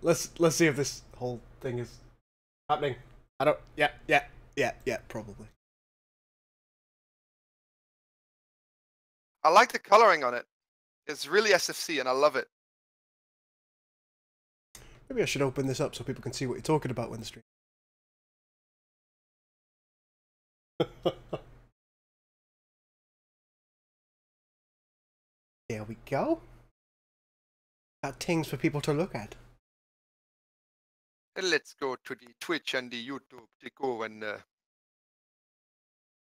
Let's see if this whole thing is happening. I don't. Yeah. Probably. I like the coloring on it. It's really SFC, and I love it. Maybe I should open this up so people can see what you're talking about when the stream. There we go. Got things for people to look at. Let's go to the Twitch and the YouTube to go and.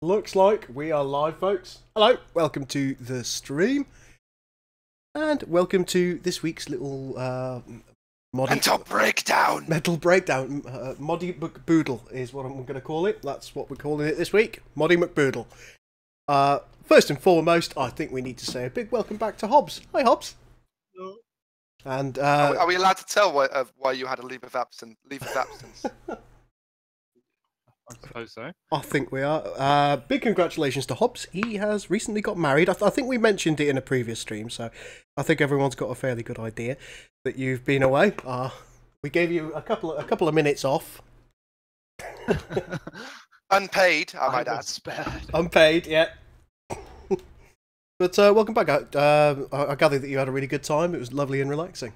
Looks like we are live, folks. Hello, welcome to the stream, and welcome to this week's little mental breakdown. Metal breakdown. Moddy McBoodle is what I'm going to call it. That's what we're calling it this week. Moddy McBoodle. First and foremost, I think we need to say a big welcome back to Hobbs. Hi, Hobbs. Hello. And are we allowed to tell why you had a leave of absence? I suppose so. I think we are. Big congratulations to Hobbs. He has recently got married. I think we mentioned it in a previous stream, so I think everyone's got a fairly good idea that you've been away. We gave you a couple of minutes off. Unpaid, I might add. Spared. Unpaid, yeah. But welcome back. I gather that you had a really good time. It was lovely and relaxing.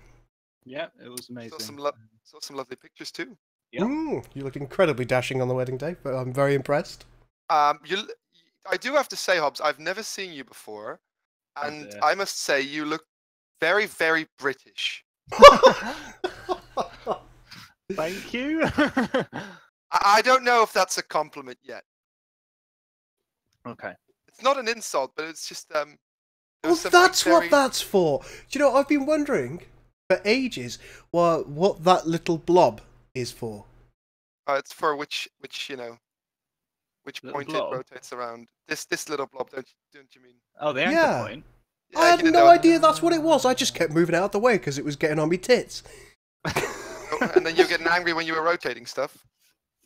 Yeah, it was amazing. Saw some lovely pictures too. Yeah. You looked incredibly dashing on the wedding day, but I'm very impressed. I do have to say, Hobbs, I've never seen you before, and I must say you look very, very British. Thank you. I don't know if that's a compliment yet. Okay. It's not an insult, but it's just Well, that's what that's for. Do you know, I've been wondering for ages what that little blob is for. It's for which point blob? it rotates around. This little blob, don't you mean? Oh, the anchor point. Yeah, I had no idea that's what it was. I just kept moving it out of the way because it was getting on me tits. And then you're getting angry when you were rotating stuff.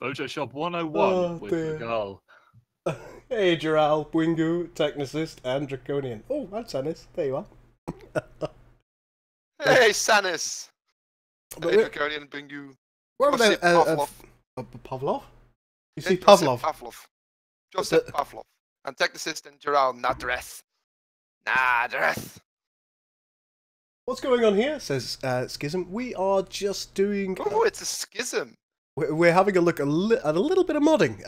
Photoshop 101 with dear. the girl. Hey, Giral, Wingu, Technicist, and Draconian. Oh, that's Sanis. There you are. Hey, Sanis. But Hey, Draconian, Bingu. Where about Pavlov. Pavlov? You see Joseph Pavlov? Pavlov. Joseph Pavlov. And Technicist and Giral, Nadreth. Nadreth. What's going on here? Says Schism. We are just doing. Oh, it's a schism. We're having a look at a little bit of modding.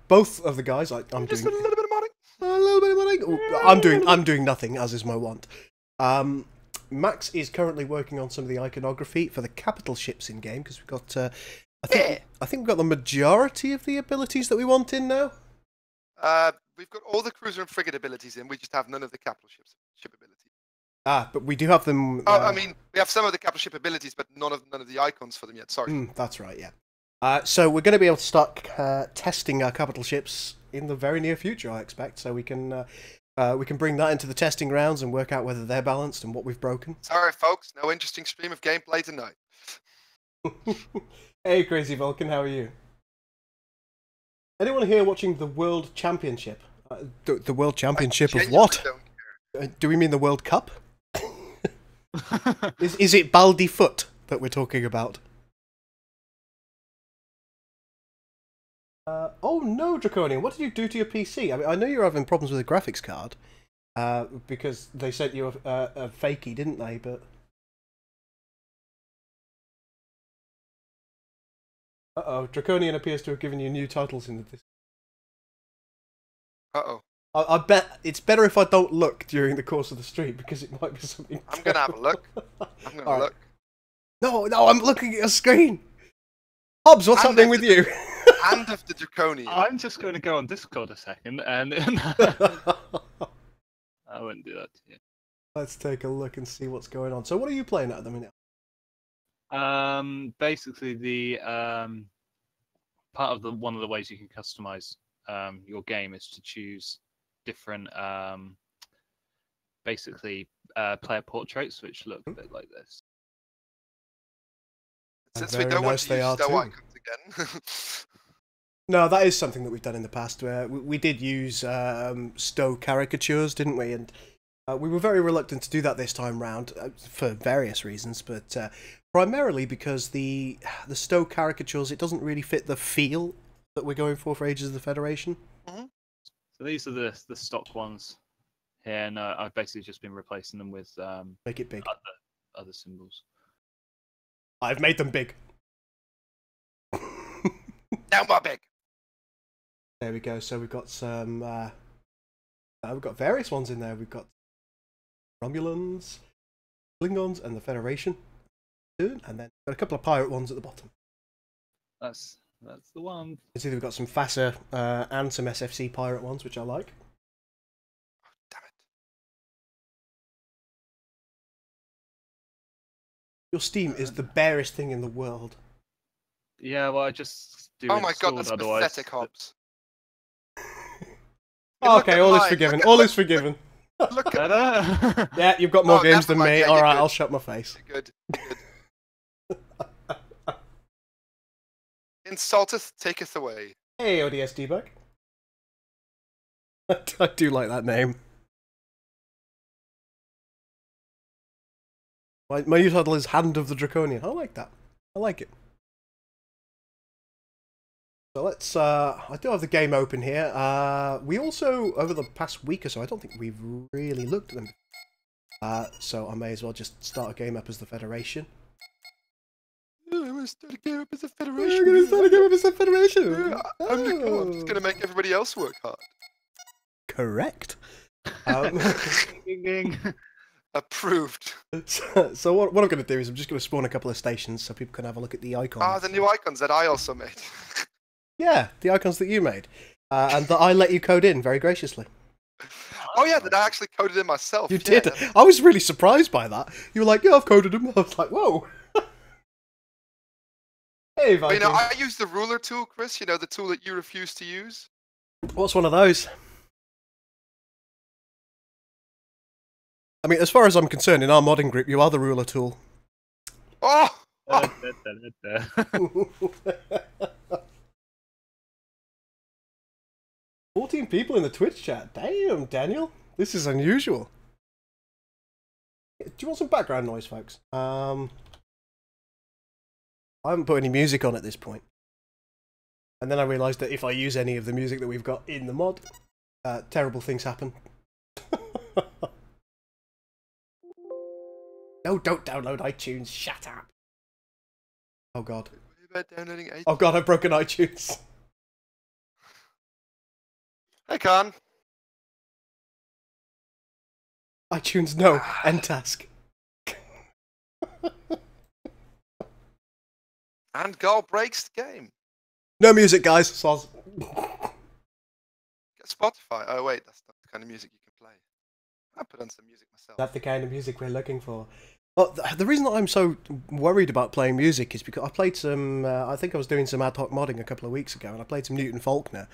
Both of the guys, I'm Just doing a little bit of modding. a little bit of modding. Oh, I'm doing nothing, as is my want. Max is currently working on some of the iconography for the capital ships in game because we've got. I think we've got the majority of the abilities that we want in now. We've got all the cruiser and frigate abilities in. We just have none of the capital ship abilities. But we do have them. I mean, we have some of the capital ship abilities, but none of the icons for them yet. Sorry. That's right. Yeah. So we're going to be able to start testing our capital ships in the very near future, I expect. So we can bring that into the testing rounds and work out whether they're balanced and what we've broken. Sorry, folks. No interesting stream of gameplay tonight. Hey, Crazy Vulcan, how are you? Anyone here watching the World Championship? The World Championship of what? Do we mean the World Cup? Is it Baldy Foot that we're talking about? Oh no, Draconian! What did you do to your PC? I mean, I know you're having problems with the graphics card because they sent you a fakey, didn't they? But Draconian appears to have given you new titles in this. I bet it's better if I don't look during the course of the stream because it might be something. I'm gonna have a look. I'm gonna look. No, I'm looking at a screen. Hobbs, what's happening with you? Hand of the Draconian. I'm just going to go on Discord a second and I wouldn't do that to you. Let's take a look and see what's going on. So, what are you playing at the minute? Basically, the part of one of the ways you can customize your game is to choose different, basically player portraits, which look a bit like this. Since we don't want to use stow icons again. No, that is something that we've done in the past. We did use stow caricatures, didn't we? And We were very reluctant to do that this time round for various reasons, but primarily because the Stowe caricatures, it doesn't really fit the feel that we're going for Ages of the Federation. Mm-hmm. So these are the stock ones here, and I've basically just been replacing them with Make it big. other symbols. I've made them big. Now more big. There we go. So we've got some. We've got various ones in there. We've got Romulans, Klingons, and the Federation. And then got a couple of pirate ones at the bottom. That's the one. You can see we've got some FASA and some SFC pirate ones, which I like. Oh, damn it. Your Steam is the barest thing in the world. Yeah, well, I just do. Oh my god, installed, that's otherwise pathetic, Hobbs. Okay, all is forgiven. All is forgiven. Look at Better? Yeah, you've got more Oh, games never than mind, me. yeah, All you're right, good. I'll shut my face. Good. Good. Insulteth, taketh away. Hey, ODS Debug. I do like that name. My new title is Hand of the Draconian. I like that. I like it. So let's, I do have the game open here. We also, over the past week or so, I don't think we've really looked at them. So I may as well just start a game up as the Federation. I'm gonna start a game up as a Federation. We're going to start a game up as the Federation! Yeah, I'm just gonna make everybody else work hard. Correct. Ding, ding. Approved. So what I'm going to do is I'm just going to spawn a couple of stations so people can have a look at the icons. Ah, the new icons that I also made. Yeah, the icons that you made. And that I let you code in very graciously. Oh yeah, that I actually coded in myself. You yeah. did. I was really surprised by that. You were like, yeah, I've coded them. I was like, whoa. Hey, But, you Viking. know, I use the ruler tool, Chris. You know, the tool that you refuse to use. What's one of those? I mean, as far as I'm concerned, in our modding group, you are the ruler tool. Oh! Da, da, da, da, da. 14 people in the Twitch chat. Damn, Daniel. This is unusual. Do you want some background noise, folks? I haven't put any music on at this point. And then I realised that if I use any of the music that we've got in the mod, terrible things happen. No, don't download iTunes. Shut up. Oh god. What about downloading iTunes? Oh god, I've broken iTunes. Hey, Khan. iTunes, no. End task. And Gul breaks the game. No music, guys. Soz. Get Spotify. Oh wait, that's not the kind of music you can play. I put on some music myself. That's the kind of music we're looking for. Well, the reason that I'm so worried about playing music is because I played some, I think I was doing some ad hoc modding a couple of weeks ago, and I played some Newton Faulkner,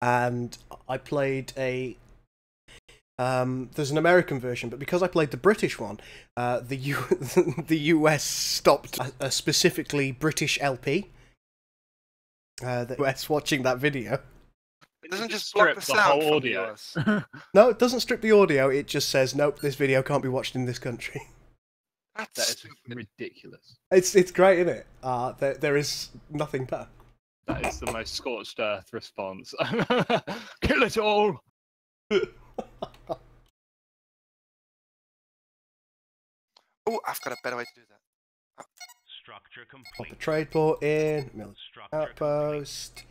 and I played a, there's an American version, but because I played the British one, the US stopped a specifically British LP. The US watching that video. It doesn't just block the strip sound whole from audio. the US. No, it doesn't strip the audio, it just says, nope, this video can't be watched in this country. That's That is stupid. ridiculous. It's great, isn't it? There is nothing better. That is the most scorched earth response. Kill it all! Oh, I've got a better way to do that. Structure Pop a complete. trade port in, military Structure outpost,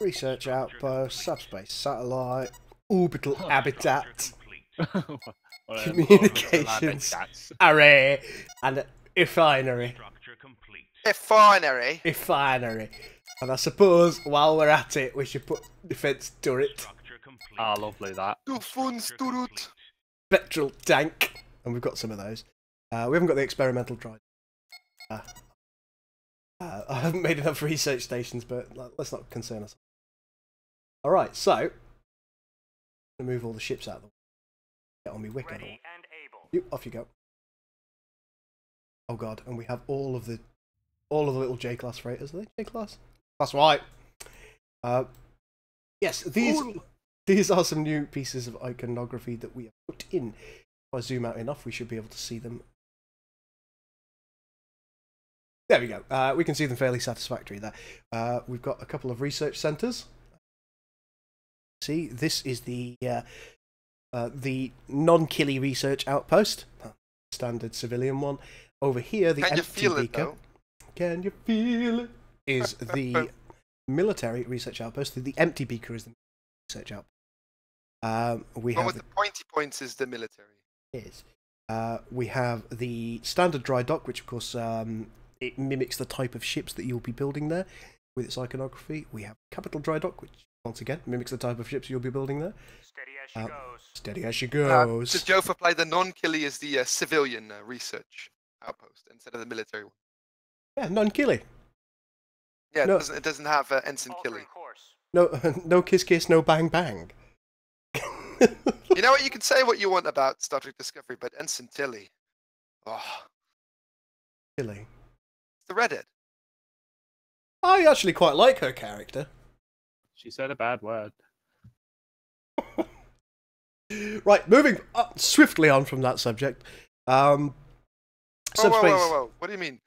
research outpost, subspace satellite, orbital habitat, Whatever. communications, Habitats. array, and refinery. Structure complete. Refinery. Refinery. And I suppose while we're at it, we should put defence turret, Structure complete. Ah, lovely that. Du Funsturut. petrol tank, and we've got some of those. We haven't got the experimental drive. I haven't made enough research stations, but let's not concern us. Alright, so, I'm going to move all the ships out of the way. Get on me wick. Ready and able. You, off you go. Oh god, and we have all of the little J-class freighters. Are they J-class? That's right. Yes, these. Ooh. These are some new pieces of iconography that we have put in. If I zoom out enough, we should be able to see them. There we go. We can see them fairly satisfactory there. We've got a couple of research centres. See, this is the non-killy research outpost, standard civilian one. Over here, the Can you empty feel it, beaker. though? Can you feel it? Is the military research outpost. The empty beaker is the research outpost. We One have with the pointy points is the military. Is. We have the standard dry dock, which of course it mimics the type of ships that you'll be building there with its iconography. We have capital dry dock, which once again mimics the type of ships you'll be building there. Steady as she goes. Steady as she goes. So Joe for play the non-killy is the civilian research outpost instead of the military one. Yeah, non-killy. Yeah, No. it doesn't have Ensign Killy. Altering course. No, no kiss kiss, no bang bang. You know what? You can say what you want about Star Trek Discovery, but Ensign Tilly. Oh, Killy. it's the redhead. I actually quite like her character. She said a bad word. Right, moving swiftly on from that subject. Whoa, Subspace. whoa, whoa, whoa, whoa. What do you mean?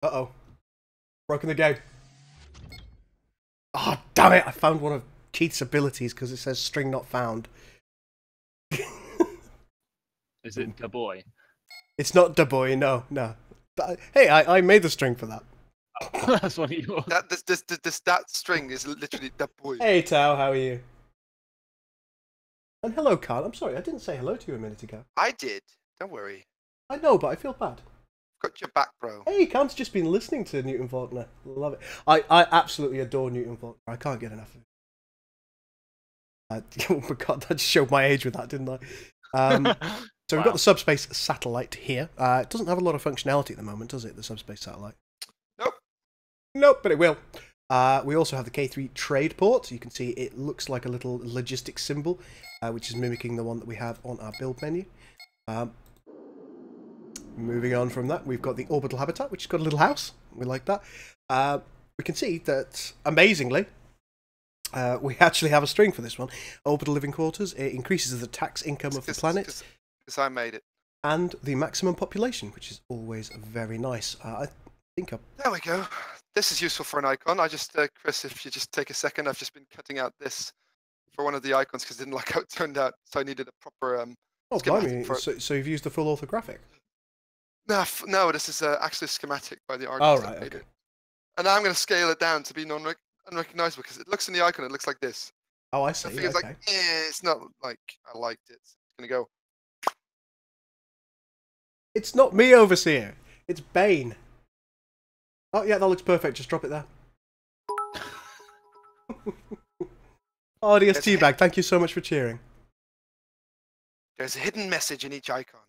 Uh-oh. Broken the game. Oh, damn it! I found one of Keith's abilities because it says string not found. Is it the boy? It's not da boy, no. But, hey, I made the string for that. That's one of yours. That string is literally the boy. Hey, Tao, how are you? And hello, Carl. I'm sorry, I didn't say hello to you a minute ago. I did. Don't worry. I know, but I feel bad. Got your back, bro. Hey, Cam's just been listening to Newton Faulkner. Love it. I absolutely adore Newton Faulkner. I can't get enough of it. Oh my god, I just showed my age with that, didn't I? So we've got the subspace satellite here. It doesn't have a lot of functionality at the moment, does it, the subspace satellite? Nope. Nope, but it will. We also have the K3 trade port. You can see it looks like a little logistics symbol, which is mimicking the one that we have on our build menu. Moving on from that, we've got the orbital habitat, which has got a little house. We like that. We can see that, amazingly, we actually have a string for this one. Orbital living quarters. It increases the tax income of the planet. Because I made it. And the maximum population, which is always very nice. I think There we go. This is useful for an icon. I just, Chris, if you just take a second, I've just been cutting out this for one of the icons because I didn't like how it turned out. So I needed a proper oh, schematic blimey. So you've used the full orthographic? No, this is actually a schematic by the artist. Oh, that right, made okay. it. And now I'm going to scale it down to be unrecognizable because it looks in the icon, it looks like this. Oh, I So see. it feels Okay. like, it's not like I liked it. It's going to go. It's not me, Overseer. It's Bane. Oh, yeah, that looks perfect. Just drop it there. Oh, DST bag. Thank you so much for cheering. There's a hidden message in each icon.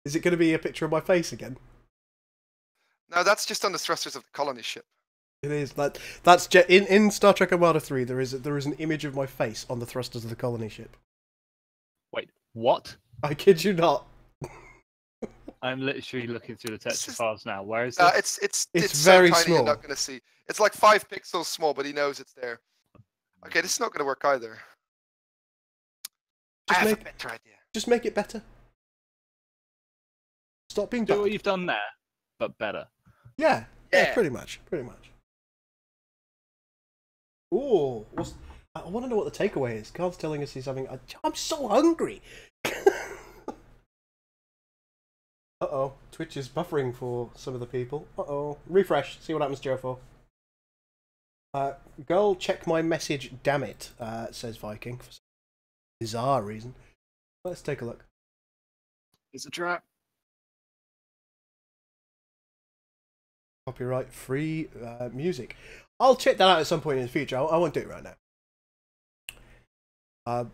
Is it going to be a picture of my face again? No, that's just on the thrusters of the colony ship. It is. That's in Star Trek Armada 3. There is an image of my face on the thrusters of the colony ship. Wait, what? I kid you not. I'm literally looking through the text This is- files now. Where is this? It's very so tiny small. you're not going to see. It's like 5 pixels small, but he knows it's there. Okay, this is not going to work either. I Just have make- a better idea. Just make it better. Stop being Do bad. what you've done there, but better. Yeah, Yeah. pretty much. Ooh, I want to know what the takeaway is. Carl's telling us he's having. I'm so hungry. Uh-oh, Twitch is buffering for some of the people. Uh-oh, refresh. See what happens, Joe. Girl, check my message. Damn it, says Viking for some bizarre reason. Let's take a look. It's a trap. Copyright free music. I'll check that out at some point in the future. I won't do it right now.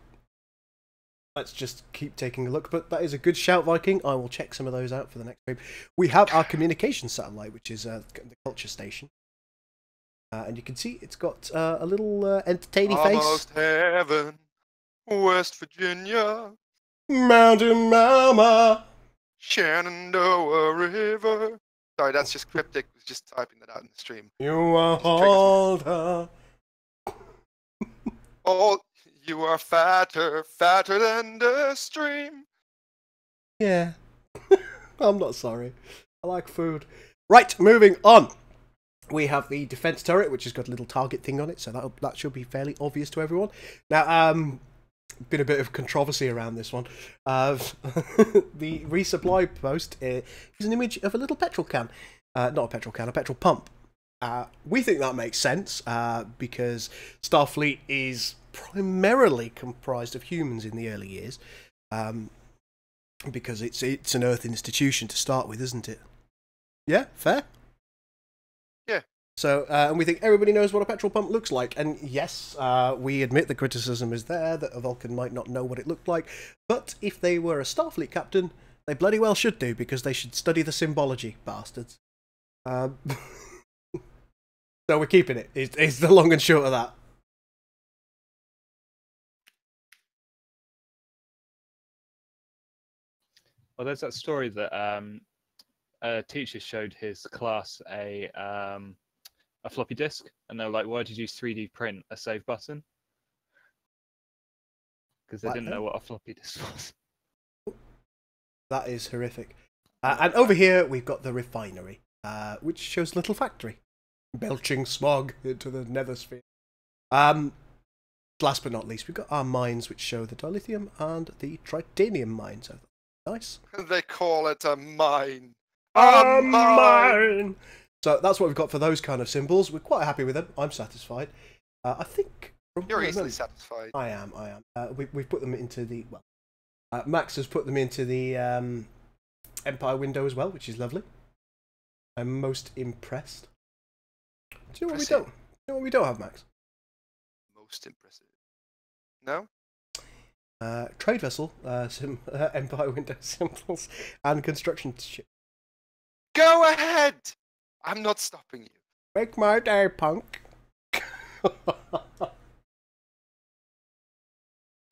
Let's just keep taking a look. But that is a good shout, Viking. I will check some of those out for the next stream. We have our communication satellite, which is the culture station. And you can see it's got a little entertaining Almost face. heaven, West Virginia, Mountain Mama. Shenandoah River. Sorry, that's just Cryptic was just typing that out in the stream. You are Just triggers me. older. Oh, you are fatter than the stream. Yeah. I'm not sorry. I like food. Right, moving on. We have the defense turret, which has got a little target thing on it, so that should be fairly obvious to everyone. Now, been a bit of controversy around this one. The resupply post is an image of a little petrol can. Not a petrol can, a petrol pump. We think that makes sense, because Starfleet is primarily comprised of humans in the early years. Because it's an Earth institution to start with, isn't it? Yeah, fair? Yeah. So, and we think everybody knows what a petrol pump looks like. And yes, we admit the criticism is there, that a Vulcan might not know what it looked like. But if they were a Starfleet captain, they bloody well should do, because they should study the symbology, bastards. So we're keeping it, is the long and short of that. Well, there's that story that a teacher showed his class a floppy disk, and they're like, "Why did you 3D print a save button?" Because they didn't know what a floppy disk was. That is horrific. And over here we've got the refinery, which shows a little factory belching smog into the nethersphere. Last but not least, we've got our mines, which show the dilithium and the tritanium mines. So nice. They call it a mine. A mine! So that's what we've got for those kind of symbols. We're quite happy with them. I'm satisfied. I think... You're easily satisfied. I am. We've put them into the... Well, Max has put them into the Empire window as well, which is lovely. I'm most impressed. Do you know what we don't? Do you know what we don't have, Max? Most impressive. No? Trade vessel, Empire window symbols, and construction ship. Go ahead! I'm not stopping you. Make my day, punk.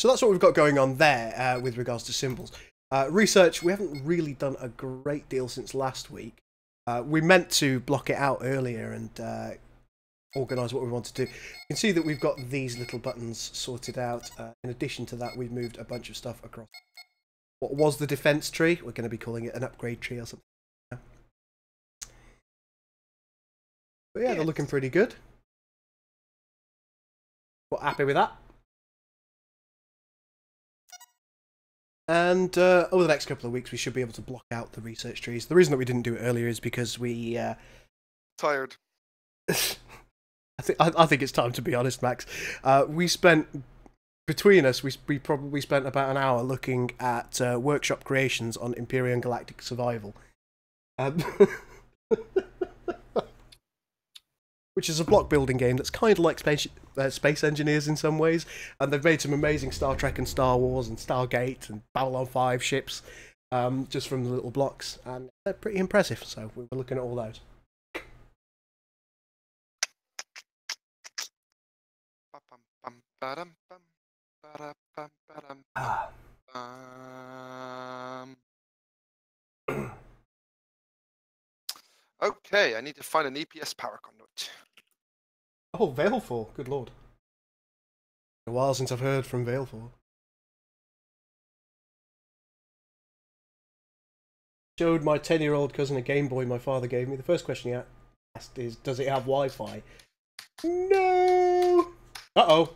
So that's what we've got going on there with regards to symbols. Research, we haven't really done a great deal since last week. We meant to block it out earlier and organise what we want to do. You can see that we've got these little buttons sorted out. In addition to that, we've moved a bunch of stuff across. What was the defence tree? We're going to be calling it an upgrade tree or something. But yeah, they're looking pretty good. We're happy with that. And over the next couple of weeks, we should be able to block out the research trees. The reason that we didn't do it earlier is because we... Tired. I think it's time to be honest, Max. We spent... Between us, we probably spent about an hour looking at workshop creations on Imperium Galactic Survival. Which is a block building game that's kind of like Space Engineers in some ways, and they've made some amazing Star Trek and Star Wars and Stargate and Babylon 5 ships just from the little blocks, and they're pretty impressive, so we were looking at all those. Okay, I need to find an EPS power conduit. Oh, Veilfor, good lord. A while since I've heard from Veilfor. Showed my 10-year-old cousin a Game Boy my father gave me. The first question he asked is, does it have Wi-Fi? No! Uh-oh.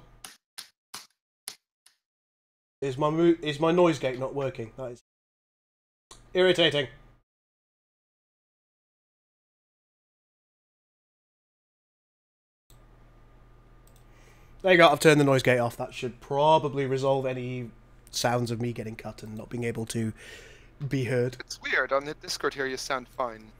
Is my noise gate not working? That is irritating. There you go, I've turned the noise gate off. That should probably resolve any sounds of me getting cut and not being able to be heard. It's weird, on the Discord here you sound fine.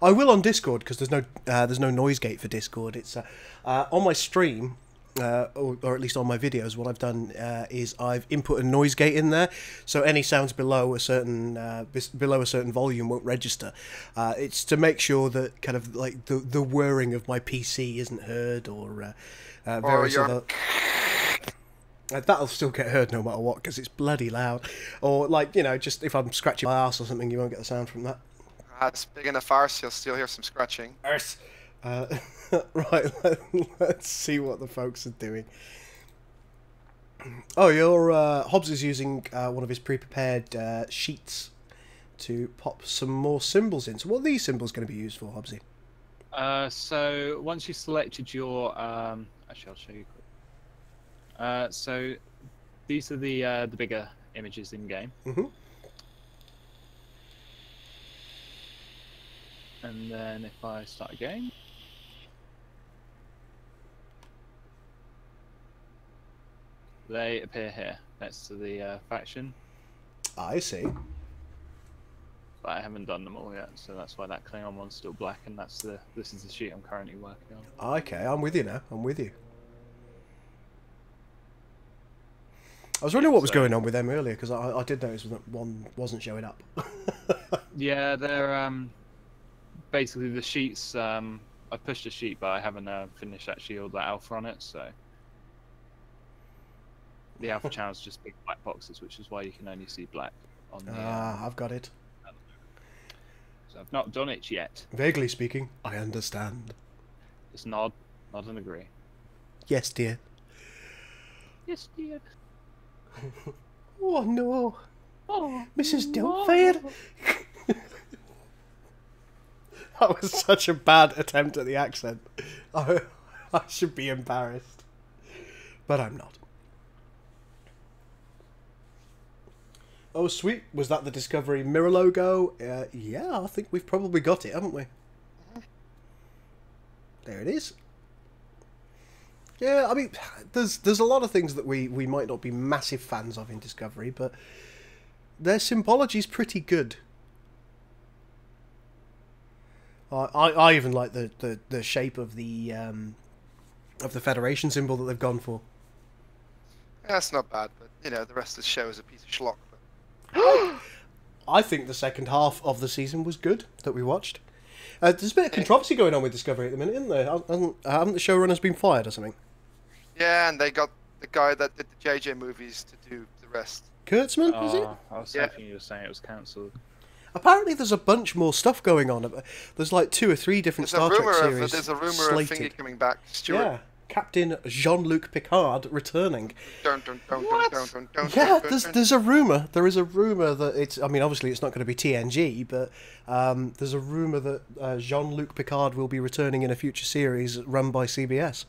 I will on Discord, because there's no noise gate for Discord. It's on my stream, or at least on my videos, what I've done is I've input a noise gate in there, so any sounds below a certain volume won't register. It's to make sure that kind of like the whirring of my PC isn't heard, or various other... That'll still get heard no matter what, because it's bloody loud. Or, like, you know, just if I'm scratching my ass or something, you won't get the sound from that. It's big enough arse, you'll still hear some scratching. Arse. Right, let's see what the folks are doing. Oh, your Hobbs is using one of his pre-prepared sheets to pop some more symbols in. So what are these symbols going to be used for, Hobbsy? So once you've selected your, actually I'll show you. So these are the bigger images in game. Mm-hmm. And then if I start again, they appear here next to the faction. I see. But I haven't done them all yet, so that's why that Klingon one's still black, and this is the sheet I'm currently working on. Okay, I'm with you now. I'm with you. I was wondering what was going on with them earlier, because I did notice that one wasn't showing up. Yeah, they're basically the sheets. I pushed a sheet, but I haven't finished actually all the alpha on it, so the alpha channel's just big black boxes, which is why you can only see black on the. I've got it. So I've not done it yet. Vaguely speaking, I understand. Just nod and agree. Yes, dear. Yes, dear. Oh no, Oh, Mrs. Doubtfire. That was such a bad attempt at the accent. I should be embarrassed, but I'm not. Oh, sweet. Was that the Discovery mirror logo? Yeah, I think we've probably got it, haven't we? There it is. Yeah, I mean, there's a lot of things that we might not be massive fans of in Discovery, but their symbology's pretty good. I even like the shape of the Federation symbol that they've gone for. Yeah, that's not bad, but you know, the rest of the show is a piece of schlock. I think the second half of the season was good that we watched. There's a bit of controversy going on with Discovery at the minute, isn't there? Haven't the showrunners been fired or something? Yeah, and they got the guy that did the JJ movies to do the rest. Kurtzman, is it? I was hoping you were saying it was cancelled. Apparently there's a bunch more stuff going on. There's like 2 or 3 different Star Trek series. There's a rumor slated. of Thingy coming back. Stuart. Yeah, Captain Jean-Luc Picard returning. Dun, dun, dun, dun, dun, dun, dun, Yeah, dun, dun. there's a rumor. There is a rumor that it's. I mean, obviously it's not going to be TNG, but there's a rumor that Jean-Luc Picard will be returning in a future series run by CBS.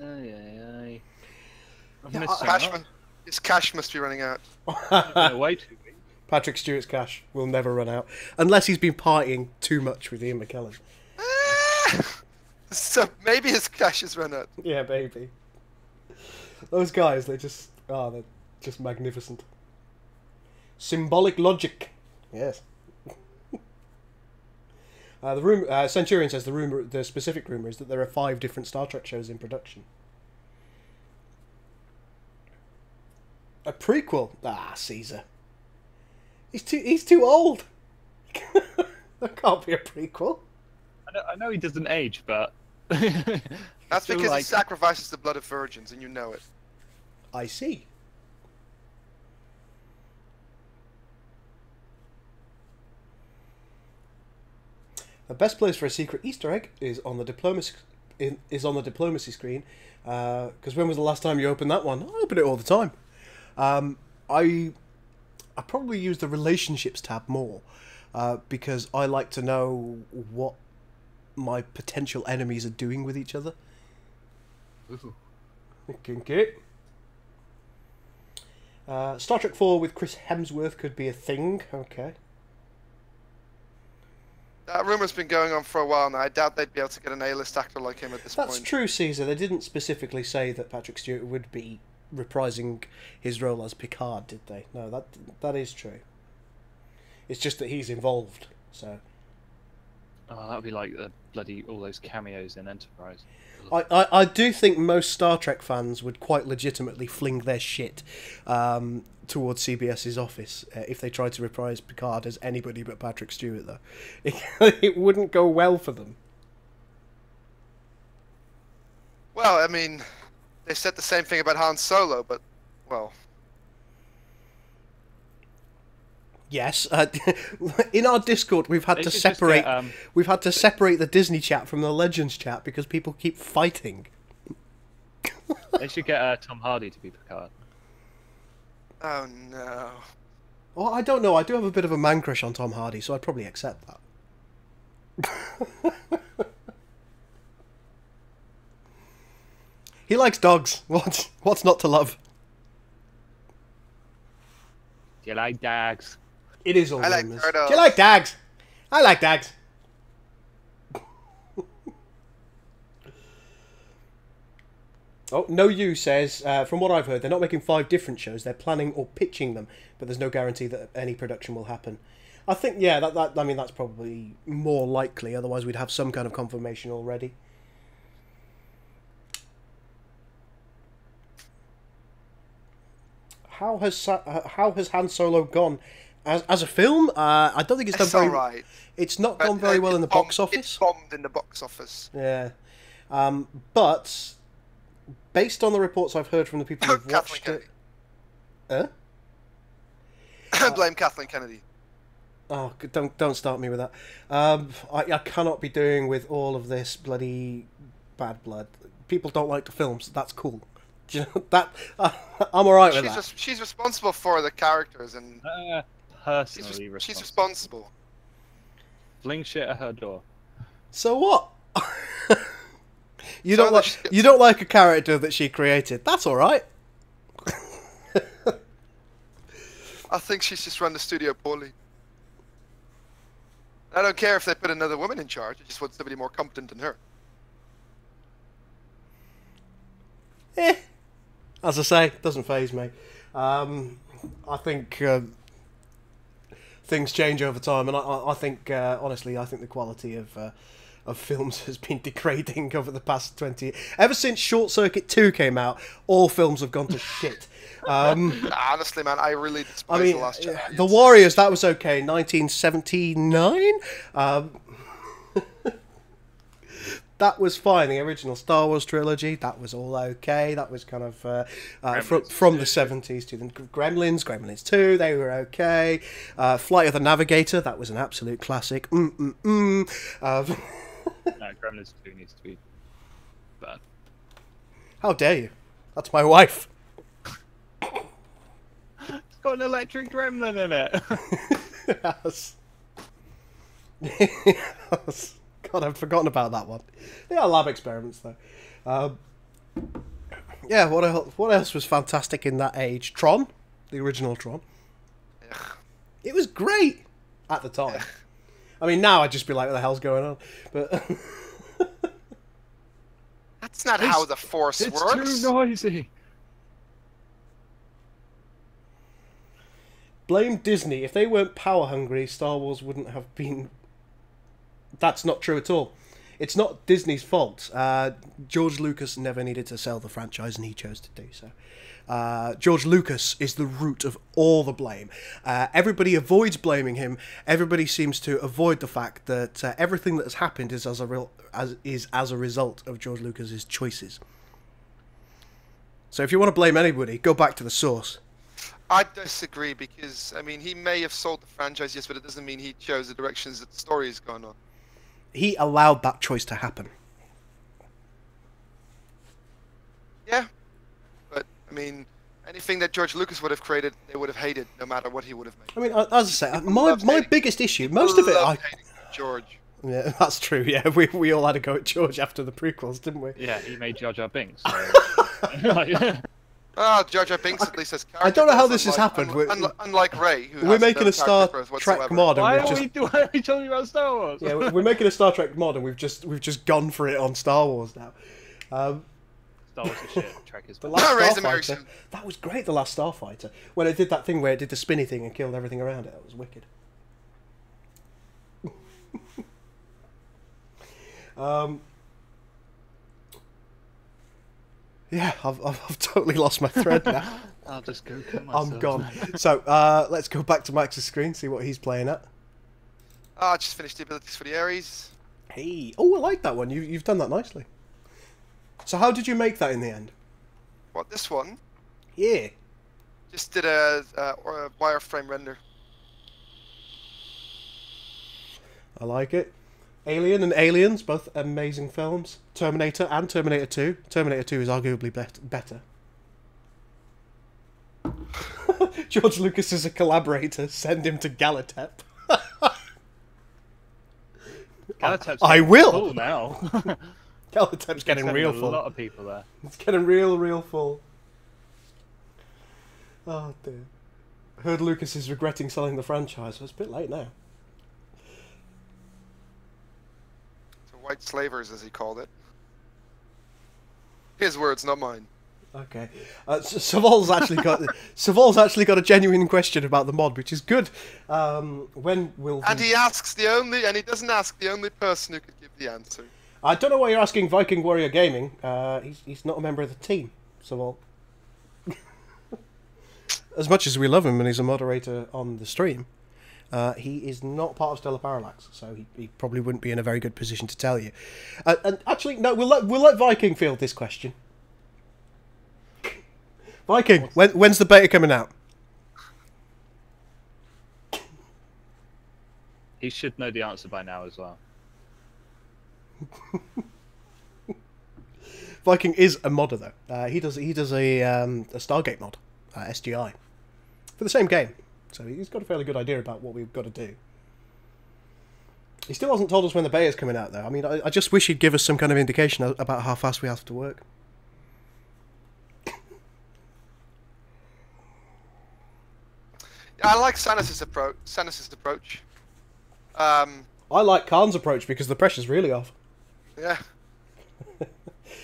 Aye. I've Yeah, missed so Cashman, his cash must be running out. much. Been away 2 weeks. Patrick Stewart's cash will never run out unless he's been partying too much with Ian McKellen. So maybe his cash has run out. Yeah, baby. Those guys, they're just magnificent. Symbolic logic. Yes. Centurion says the specific rumor is that there are 5 different Star Trek shows in production. A prequel? Ah, Caesar. He's too old. That can't be a prequel. I know he doesn't age, but That's because he sacrifices the blood of virgins, and you know it. I see. The best place for a secret Easter egg is on the diplomacy screen. Because when was the last time you opened that one? I open it all the time. I probably use the relationships tab more because I like to know what my potential enemies are doing with each other. Ooh. Kinky. Star Trek 4 with Chris Hemsworth could be a thing. Okay. That rumor's been going on for a while now. I doubt they'd be able to get an A-list actor like him at this point. That's true, Caesar. They didn't specifically say that Patrick Stewart would be reprising his role as Picard, did they? No, that is true. It's just that he's involved, so... Oh, that would be like the bloody all those cameos in Enterprise. I do think most Star Trek fans would quite legitimately fling their shit towards CBS's office if they tried to reprise Picard as anybody but Patrick Stewart, though. It wouldn't go well for them. Well, I mean, they said the same thing about Han Solo, but, well... Yes, in our Discord we've had They to should just separate. get, We've had to separate the Disney chat from the Legends chat because people keep fighting. They should get Tom Hardy to be Picard. Oh no. Well, I don't know. I do have a bit of a man crush on Tom Hardy, so I'd probably accept that. He likes dogs. What's not to love? Do you like dogs? It is all I like rumours. turtles. Do you like dags? I like dags. Oh, No You says, from what I've heard, they're not making 5 different shows. They're planning or pitching them, but there's no guarantee that any production will happen. I think, yeah, I mean, that's probably more likely. Otherwise, we'd have some kind of confirmation already. How has Han Solo gone as a film? I don't think it's done It's very. alright. It's not gone very well in the box office. It bombed in the box office. Yeah, but based on the reports I've heard from the people who've Kathleen watched it, Blame Kathleen Kennedy. oh, don't start me with that. I cannot be doing with all of this bloody bad blood. People don't like the films. That's cool. Do you know, that I'm alright with that. She's responsible for the characters, and Personally she's responsible. Fling shit at her door. So what? You So don't like that you don't like a character that she created. That's all right. I think she's just run the studio poorly. I don't care if they put another woman in charge. I just want somebody more competent than her. As I say, doesn't faze me. I think things change over time, and I think honestly, I think the quality of films has been degrading over the past 20 years. Ever since Short Circuit 2 came out, all films have gone to shit. Honestly, man, I really despise I mean, The Last Jedi. The Warriors, that was okay. 1979. That was fine. The original Star Wars trilogy, that was all okay. That was kind of from the 70s to the Gremlins 2, they were okay. Flight of the Navigator, that was an absolute classic. No, Gremlins 2 needs to be bad. How dare you? That's my wife. It's got an electric gremlin in it. Yes. Yes. God, I've forgotten about that one. They are lab experiments, though. Yeah, what else was fantastic in that age? Tron, the original Tron. Ugh. It was great at the time. I mean, now I'd just be like, what the hell's going on? But That's not how the Force It's works. too noisy. blame Disney. If they weren't power hungry, Star Wars wouldn't have been... That's not true at all. It's not Disney's fault. George Lucas never needed to sell the franchise, and he chose to do so. George Lucas is the root of all the blame. Everybody avoids blaming him. Everybody seems to avoid the fact that everything that has happened is as a result of George Lucas's choices. So if you want to blame anybody, go back to the source. I disagree because, I mean, he may have sold the franchise, yes, but it doesn't mean he chose the directions that the story is going on. He allowed that choice to happen. Yeah, but, I mean, anything that George Lucas would have created, they would have hated, no matter what he would have made. I mean, as I say, my biggest issue, most of it... Hating George. Yeah, that's true, yeah. We all had a go at George after the prequels, didn't we? Yeah, he made Jar Jar Binks. So... Oh, Jar Jar Binks at least has character. I don't know how this has happened. Unlike Rey, who We're has making no a Star character growth Trek whatsoever. mod, and Why are we talking about Star Wars? yeah, we're making a Star Trek mod, and we've just gone for it on Star Wars now. Star Wars is shit. Trek is The bad. last Raise Starfighter, American. that was great. The last Starfighter, when it did that thing where it did the spinny thing and killed everything around it, that was wicked. Yeah, I've totally lost my thread now. I'll just go kill myself. I'm gone. So let's go back to Max's screen, see what he's playing at. Oh, I just finished the abilities for the Ares. Hey, oh, I like that one. You've done that nicely. So how did you make that in the end? What, this one? Yeah. Just did a wireframe render. I like it. Alien and Aliens, both amazing films. Terminator and Terminator 2. Terminator 2 is arguably better. George Lucas is a collaborator. Send him to Galatep. Galatep's I will! full now. Galatep's getting real A full. lot of people there. It's getting real full. Oh dear. I heard Lucas is regretting selling the franchise, so it's a bit late now. To white slavers, as he called it. His words, not mine. Okay. Saval's actually got a genuine question about the mod, which is good. When will And he doesn't ask the only person who could give the answer. I don't know why you're asking Viking Warrior Gaming. He's not a member of the team, Saval. As much as we love him and he's a moderator on the stream, he is not part of Stellar Parallax, so he probably wouldn't be in a very good position to tell you. And actually, no, we'll let Viking field this question. Viking, when's the beta coming out? He should know the answer by now as well. Viking is a modder though. He does a Stargate mod, SGI, for the same game. So he's got a fairly good idea about what we've got to do. He still hasn't told us when the beta is coming out though. I mean, I just wish he'd give us some kind of indication about how fast we have to work. I like Sanis's approach. I like Khan's approach because the pressure's really off. Yeah.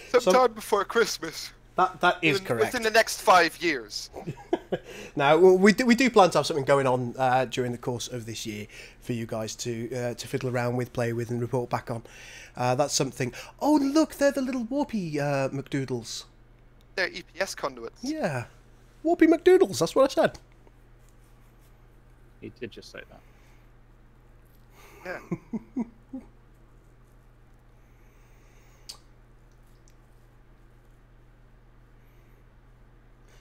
Sometime before Christmas. That is correct. Within the next 5 years. Now we do plan to have something going on during the course of this year for you guys to fiddle around with, play with, and report back on. That's something. Oh look, they're the little warpy McDoodles. They're EPS conduits. Yeah, warpy McDoodles. That's what I said. He did just say that. Yeah.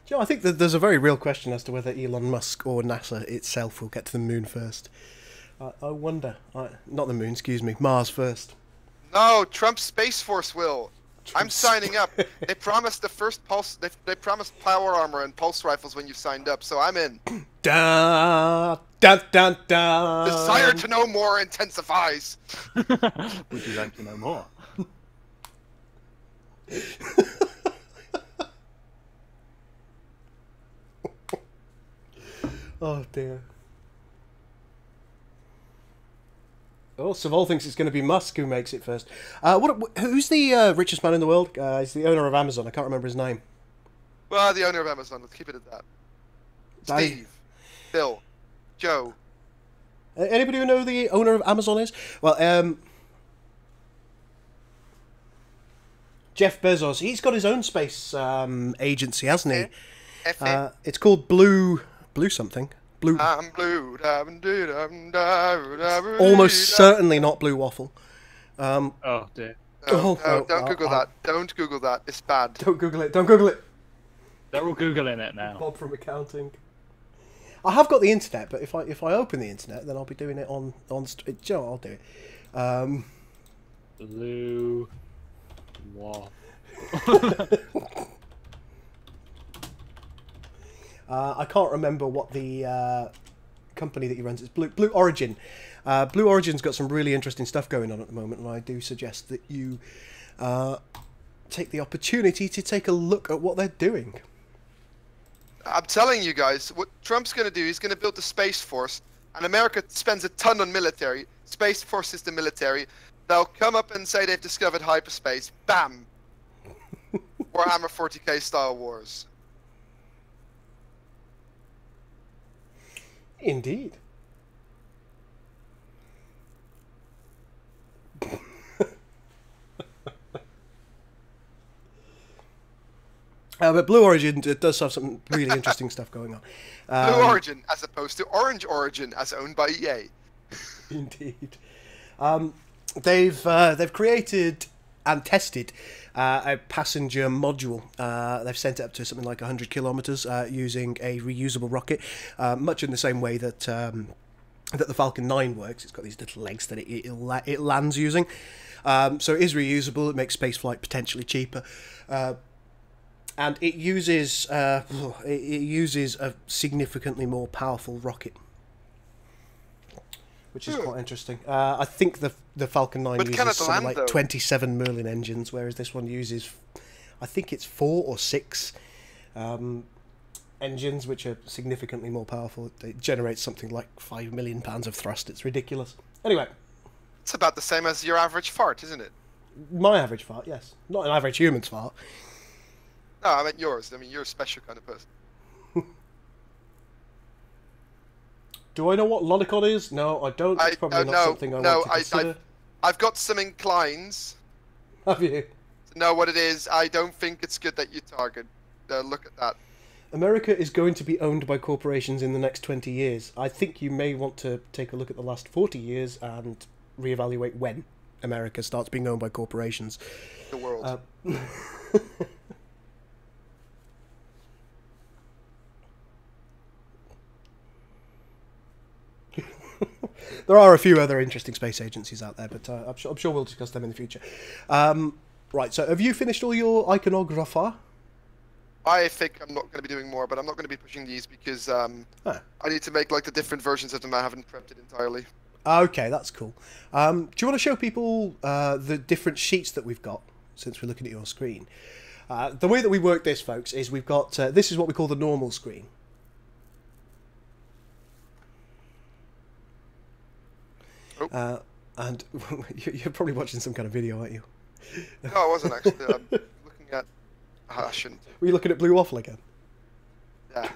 You know, I think that there's a very real question as to whether Elon Musk or NASA itself will get to the moon first. I wonder. Not the moon, excuse me. Mars first. No, Trump's Space Force will. I'm signing up. They promised the first pulse. They promised power armor and pulse rifles when you signed up, so I'm in. Da da da da. Desire to know more intensifies. Would you like to know more? Oh dear. Oh, Saval thinks it's going to be Musk who makes it first. Who's the richest man in the world? He's the owner of Amazon. I can't remember his name. Well, the owner of Amazon. Let's keep it at that. Steve, Bill, Joe. Anybody who know who the owner of Amazon is? Well, Jeff Bezos. He's got his own space agency, hasn't he? It's called Blue something. Blue. I'm blue. Almost certainly not Blue Waffle. Oh dear. No, don't Google that. Don't Google that. It's bad. Don't Google it. Don't Google it. They're all googling it now. Bob from accounting. I have got the internet, but if I open the internet, then I'll be doing it on. Joe, I'll do it. Blue Waffle. I can't remember what the company that he runs is. Blue Origin. Blue Origin's got some really interesting stuff going on at the moment, and I do suggest that you take the opportunity to take a look at what they're doing. I'm telling you guys, what Trump's going to do, he's going to build the Space Force, and America spends a ton on military. Space Force is the military. They'll come up and say they've discovered hyperspace. Bam! Warhammer 40k style wars. Indeed. But Blue Origin does have some really interesting stuff going on. Blue Origin, as opposed to Orange Origin, as owned by EA. Indeed. They've created and tested a passenger module. They've sent it up to something like 100 kilometers using a reusable rocket, much in the same way that that the Falcon 9 works. It's got these little legs that it lands using. So it is reusable. It makes spaceflight potentially cheaper. And it uses a significantly more powerful rocket, which is quite interesting. I think the Falcon 9 uses something like 27 Merlin engines, whereas this one uses, I think it's 4 or 6 engines, which are significantly more powerful. It generates something like 5 million pounds of thrust. It's ridiculous. Anyway. It's about the same as your average fart, isn't it? My average fart, yes. Not an average human's fart. No, I meant yours. I mean, you're a special kind of person. Do I know what Lonicon is? No, I don't. It's probably not something I want to consider. I've got some inclines. Have you? To know what it is. I don't think it's good that you target. Look at that. America is going to be owned by corporations in the next 20 years. I think you may want to take a look at the last 40 years and reevaluate when America starts being owned by corporations. The world. There are a few other interesting space agencies out there, but I'm sure we'll discuss them in the future. Right, so have you finished all your iconographer? I think I'm not going to be doing more, but I'm not going to be pushing these because I need to make like the different versions of them. I haven't prepped it entirely. Okay, that's cool. Do you want to show people the different sheets that we've got, since we're looking at your screen? The way that we work this, folks, is we've got... this is what we call the normal screen. And you're probably watching some kind of video, aren't you? No, I wasn't actually. I'm looking at... I shouldn't. Were you looking at Blue Waffle again? Yeah.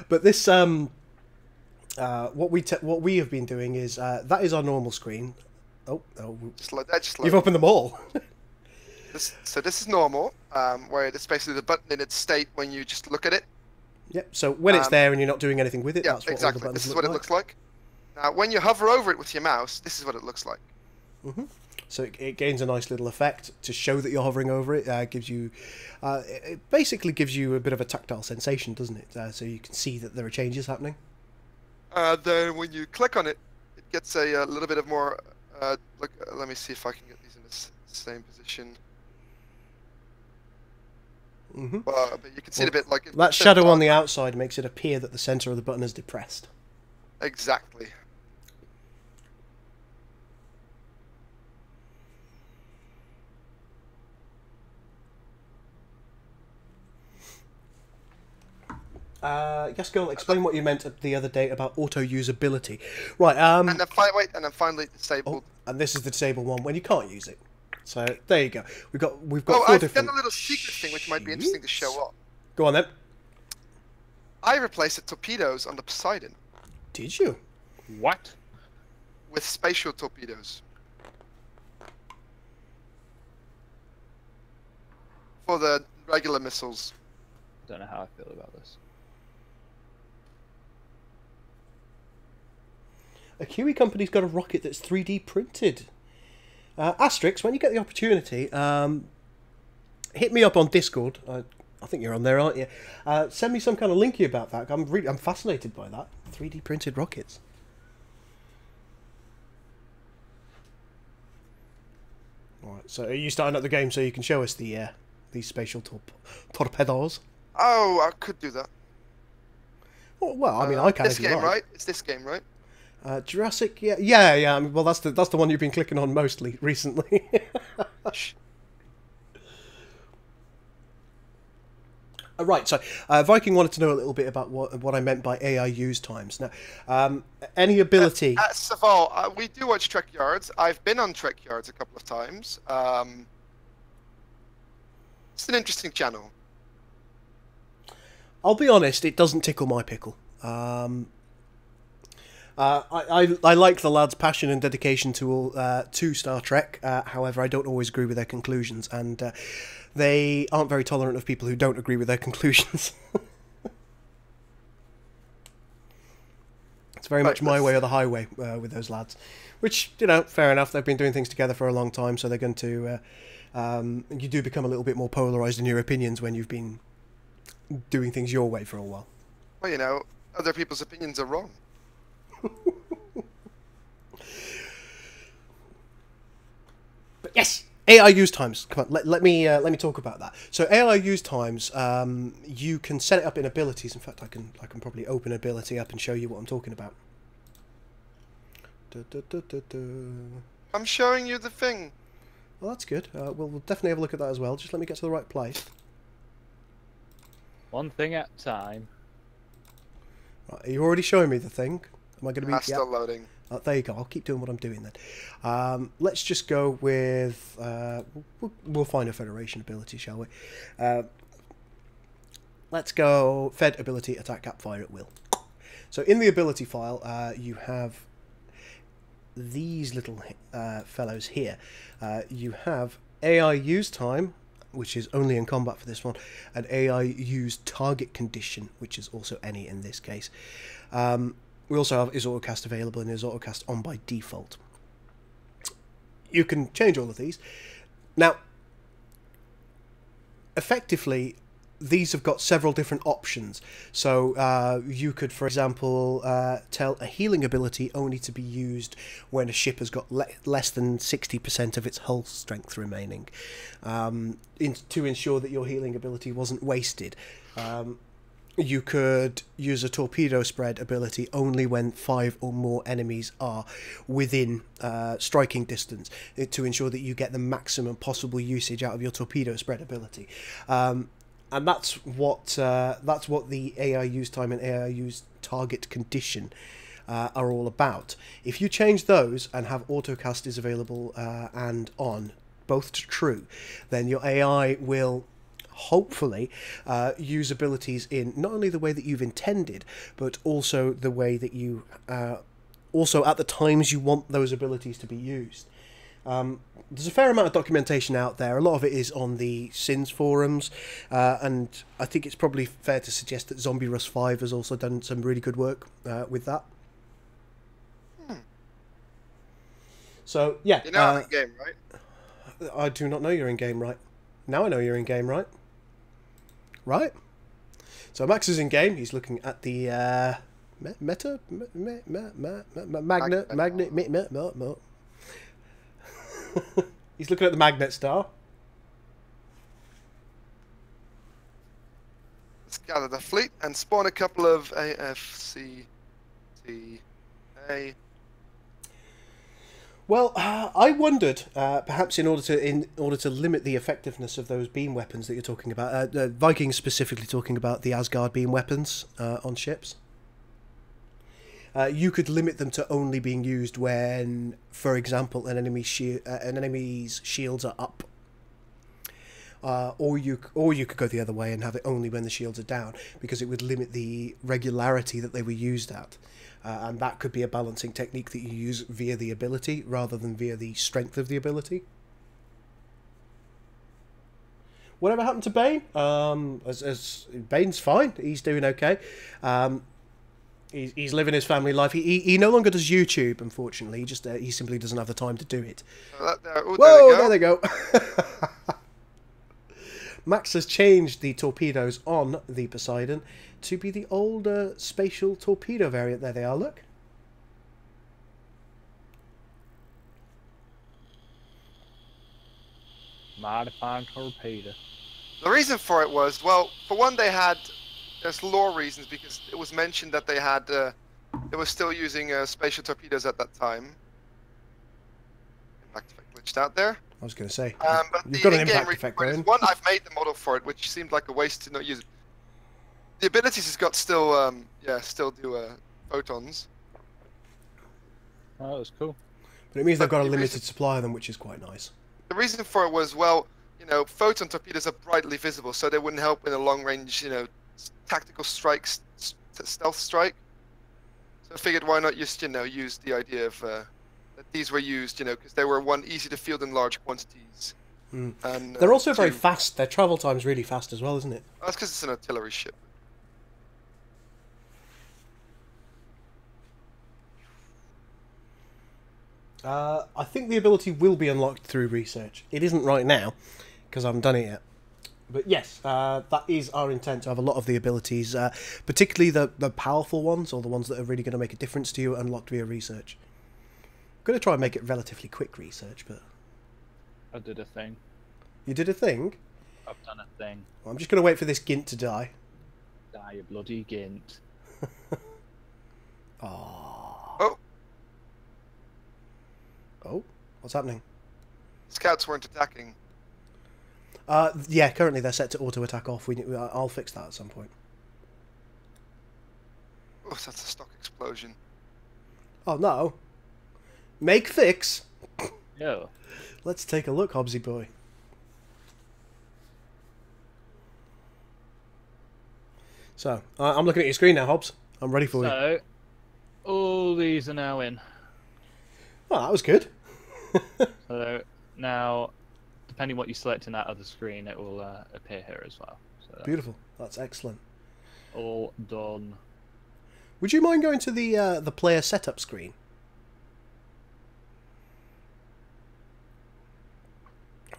But this... what we have been doing is that is our normal screen. Oh, just like that. You've opened them all. So this is normal, where it's basically the button in its state when you just look at it. Yep. So when it's there and you're not doing anything with it, yeah, that's what exactly. all the buttons This is what it looks like. Now, when you hover over it with your mouse, this is what it looks like. Mm-hmm. So it gains a nice little effect to show that you're hovering over it. Gives you, it basically gives you a bit of a tactile sensation, doesn't it? So you can see that there are changes happening. Then when you click on it, it gets a little bit of more. Look, let me see if I can get these in the same position. Mm-hmm. But you can see it a bit like that shadow on the outside makes it appear that the center of the button is depressed. Exactly. Yes, girl. Explain what you meant the other day about auto usability. Right. And then finally disabled. Oh, and this is the disabled one when you can't use it. So there you go. We've got. Oh, four I've different... done a little secret thing which might be interesting to show off. Go on then. I replaced the torpedoes on the Poseidon. Did you? What? With spatial torpedoes. For the regular missiles. Don't know how I feel about this. A Kiwi company's got a rocket that's 3D printed. Asterix, when you get the opportunity, hit me up on Discord. I think you're on there, aren't you? Send me some kind of linky about that. I'm fascinated by that. 3D printed rockets. All right. So are you starting up the game so you can show us the these spatial torpedoes? Oh, I could do that. Well, I mean, I can. This game, right? It's this game, right? Jurassic, yeah. I mean, well, that's the one you've been clicking on mostly recently. Right, so Viking wanted to know a little bit about what I meant by AI use times. Now, any ability... At Saval, we do watch Trek Yards. I've been on Trek Yards a couple of times. It's an interesting channel. I'll be honest, it doesn't tickle my pickle. I like the lads' passion and dedication to Star Trek. However, I don't always agree with their conclusions, and they aren't very tolerant of people who don't agree with their conclusions. It's very much my way or the highway with those lads. Which, you know, fair enough. They've been doing things together for a long time, so they're going to... you do become a little bit more polarised in your opinions when you've been doing things your way for a while. Well, you know, other people's opinions are wrong. But yes, AI use times. Come on, let me talk about that. So AI use times, you can set it up in abilities. In fact, I can probably open ability up and show you what I'm talking about. I'm showing you the thing. Well, that's good. We'll definitely have a look at that as well. Just let me get to the right place. One thing at a time. Right, are you already showing me the thing? Am I going to be? Still loading. There you go. I'll keep doing what I'm doing then. Let's just go with... we'll find a Federation ability, shall we? Let's go Fed ability, attack, gap, fire at will. So in the ability file, you have these little fellows here. You have AI use time, which is only in combat for this one, and AI use target condition, which is also any in this case. We also have is autocast available and is autocast on by default. You can change all of these. Now, effectively, these have got several different options. So you could, for example, tell a healing ability only to be used when a ship has got less than 60% of its hull strength remaining, to ensure that your healing ability wasn't wasted. You could use a torpedo spread ability only when 5 or more enemies are within striking distance, to ensure that you get the maximum possible usage out of your torpedo spread ability. And that's what the AI use time and AI use target condition are all about. If you change those and have autocast is available and on, both to true, then your AI will hopefully use abilities in not only the way that you've intended, but also the way that you also at the times you want those abilities to be used. There's a fair amount of documentation out there. A lot of it is on the Sins forums, and I think it's probably fair to suggest that Zombie Rust 5 has also done some really good work with that. So yeah, you know I'm in game, right? I do not know you're in game, right? Now I know you're in game, right? Right. So Max is in game. He's looking at the magnet. He's looking at the magnet star. Let's gather the fleet and spawn a couple of AFCTA. Well, I wondered, perhaps in order to limit the effectiveness of those beam weapons that you're talking about, Vikings specifically talking about the Asgard beam weapons on ships. You could limit them to only being used when, for example, an enemy's shields are up, or you could go the other way and have it only when the shields are down, because it would limit the regularity that they were used at, and that could be a balancing technique that you use via the ability rather than via the strength of the ability. Whatever happened to Bane? As Bane's fine. He's doing okay. He's living his family life. He no longer does YouTube, unfortunately. He simply doesn't have the time to do it. Whoa! There they go. Max has changed the torpedoes on the Poseidon to be the older spatial torpedo variant. There they are. Look. Modified torpedo. The reason for it was, well, for one, there's lore reasons, because it was mentioned that they were still using spatial torpedoes at that time. Impact effect glitched out there. I was going to say, but you've got an impact effect going. One, I've made the model for it, which seemed like a waste to not use it. The abilities has got still do photons. Oh, that was cool. But it means they've got a limited supply of them, which is quite nice. The reason for it was, well, photon torpedoes are brightly visible, so they wouldn't help in a long-range, tactical strikes, stealth strike. So I figured, why not just, use the idea of that these were used, because they were, one, easy to field in large quantities. Mm. And they're also very fast. Their travel time's really fast as well, isn't it? That's because it's an artillery ship. I think the ability will be unlocked through research. It isn't right now, because I haven't done it yet. But yes, that is our intent, to have a lot of the abilities, particularly the powerful ones, or the ones that are really going to make a difference to you, unlocked via research. I'm going to try and make it relatively quick research, but... I did a thing. You did a thing? I've done a thing. Well, I'm just going to wait for this Gint to die. Die, you bloody gint. Oh. Oh? What's happening? Scouts weren't attacking. Yeah, currently they're set to auto-attack off. I'll fix that at some point. Oh, that's a stock explosion. Oh, no. Make fix? Yo. Let's take a look, Hobbsy boy. So, I'm looking at your screen now, Hobbs. I'm ready for you. So, all these are now in. Oh, that was good. So, now, depending what you select in that other screen, it will appear here as well. So Beautiful. That's excellent. all done. Would you mind going to the player setup screen?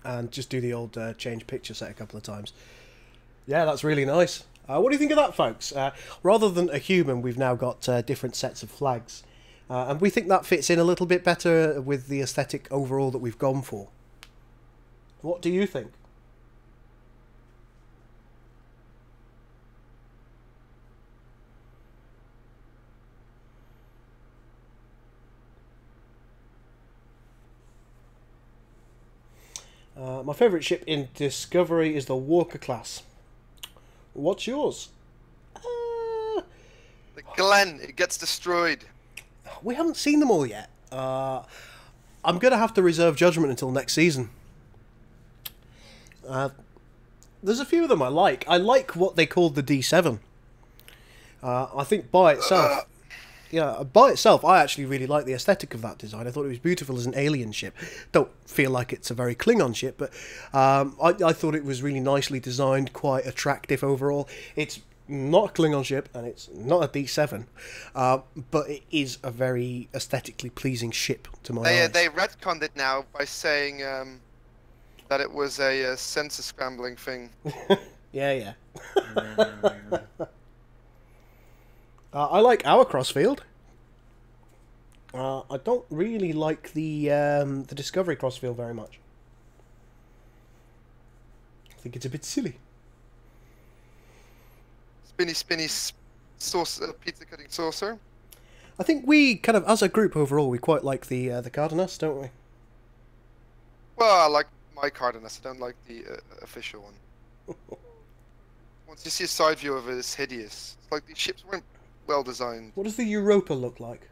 And just do the old change picture set a couple of times. Yeah, that's really nice. What do you think of that, folks? Rather than a human, we've now got different sets of flags. And we think that fits in a little bit better with the aesthetic overall that we've gone for. What do you think? My favourite ship in Discovery is the Walker class. What's yours? The Glen, it gets destroyed. We haven't seen them all yet. I'm going to have to reserve judgment until next season. There's a few of them I like. I like what they called the D7. I think by itself... Yeah, by itself, I actually really like the aesthetic of that design. I thought it was beautiful as an alien ship. Don't feel like it's a very Klingon ship, but I thought it was really nicely designed, quite attractive overall. It's not a Klingon ship, and it's not a D7, but it is a very aesthetically pleasing ship to my eyes. They retconned it now by saying that it was a sensor scrambling thing. Yeah. I like our crossfield. I don't really like the Discovery crossfield very much. I think it's a bit silly. Spinny saucer, pizza cutting saucer. I think we kind of, as a group overall, we quite like the Cardenas, don't we? Well, I like my Cardenas. I don't like the official one. Once you see a side view of it, it's hideous. It's like these ships weren't well designed. What does the Europa look like?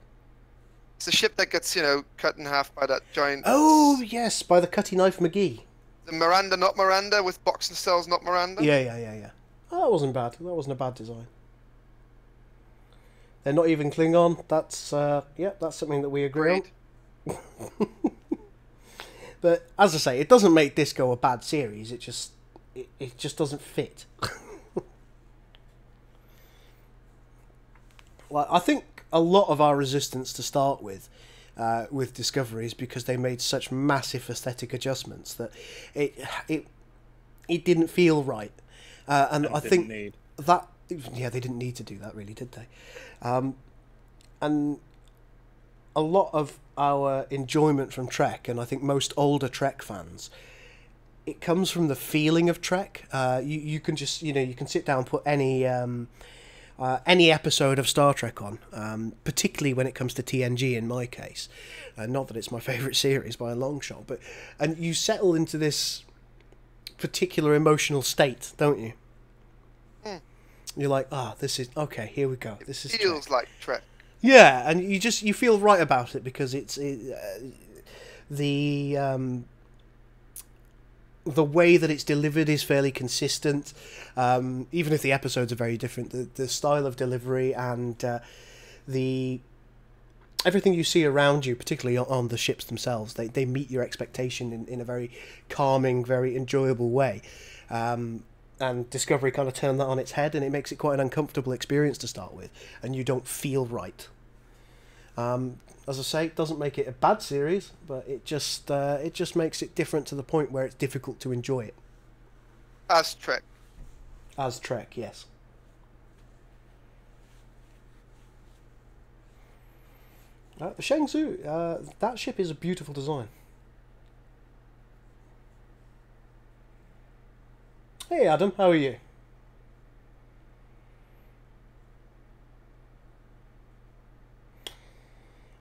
It's a ship that gets, cut in half by that giant... Oh, yes, by the Cutty Knife McGee. The Miranda, not Miranda, with boxing cells, not Miranda. Yeah. Oh, that wasn't bad. That wasn't a bad design. They're not even Klingon. That's, that's something that we agree on. But, as I say, it doesn't make Disco a bad series. It just doesn't fit. Like, I think a lot of our resistance to start with Discovery is because they made such massive aesthetic adjustments that it didn't feel right, and I think that they didn't need to do that, really, did they? And a lot of our enjoyment from Trek, and I think most older Trek fans, it comes from the feeling of Trek. You can just you can sit down and put any episode of Star Trek on, particularly when it comes to TNG in my case. Not that it's my favourite series by a long shot, and you settle into this particular emotional state, don't you? Mm. You're like, this is okay. Here we go. This is feels Trek. like Trek. Yeah, and you feel right about it because it's the way that it's delivered is fairly consistent, even if the episodes are very different. The style of delivery and everything you see around you, particularly on the ships themselves, they meet your expectation in a very calming, very enjoyable way. And Discovery kind of turned that on its head, and it makes it quite an uncomfortable experience to start with, and you don't feel right. As I say, it doesn't make it a bad series, but it just makes it different to the point where it's difficult to enjoy it. As Trek. As Trek, yes. The Shenzhou, that ship is a beautiful design. Hey Adam, how are you?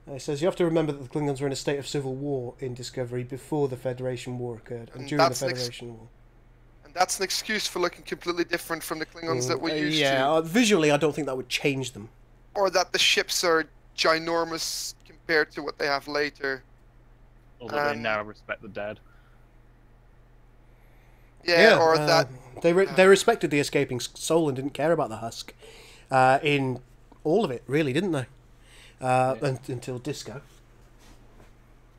It says you have to remember that the Klingons were in a state of civil war in Discovery before the Federation War occurred, and during the Federation War. And that's an excuse for looking completely different from the Klingons that we're used to. Yeah, visually I don't think that would change them. Or that the ships are ginormous compared to what they have later. Although they now respect the dead. Yeah, or that... They respected the escaping soul and didn't care about the husk. In all of it, really, didn't they? Until Disco.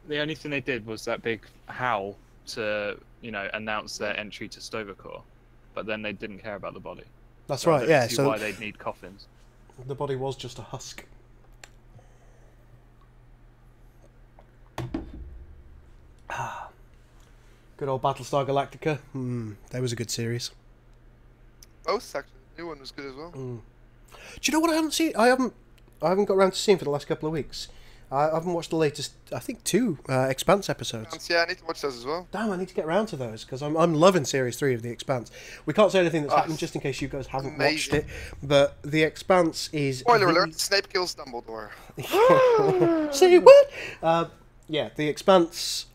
The only thing they did was that big howl to, you know, announce their entry to Sto-Vo-Kor, but then they didn't care about the body. That's right, yeah. See so why they'd need coffins. The body was just a husk. Good old Battlestar Galactica. That was a good series. Both actually. The new one was good as well. Do you know what I haven't seen? I haven't got around to seeing for the last couple of weeks. I haven't watched the latest, I think, 2 Expanse episodes. Yeah, I need to watch those as well. Damn, I need to get around to those, because I'm loving Series 3 of The Expanse. We can't say anything that's happened, just in case you guys haven't watched it, but The Expanse is... Spoiler alert, Snape kills Dumbledore. Say what? Yeah, The Expanse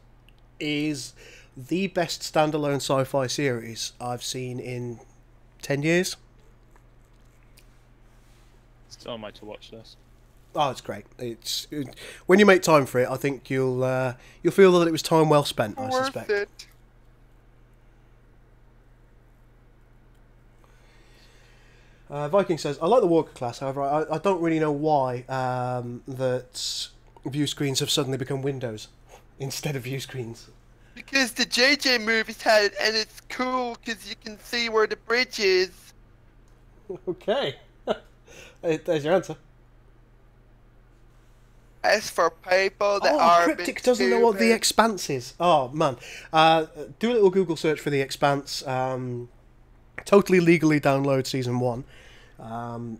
is the best standalone sci-fi series I've seen in 10 years. Still on my to-watch list. Oh, it's great. When you make time for it, I think you'll feel that it was time well spent. I suspect. Worth it. Viking says, I like the Walker class, however, I don't really know why that view screens have suddenly become windows instead of view screens. Because the JJ movies had it, and it's cool because you can see where the bridge is. Okay. There's your answer. As for people that are Cryptic doesn't know what The Expanse is. Oh, man. Do a little Google search for The Expanse. Totally legally download Season 1.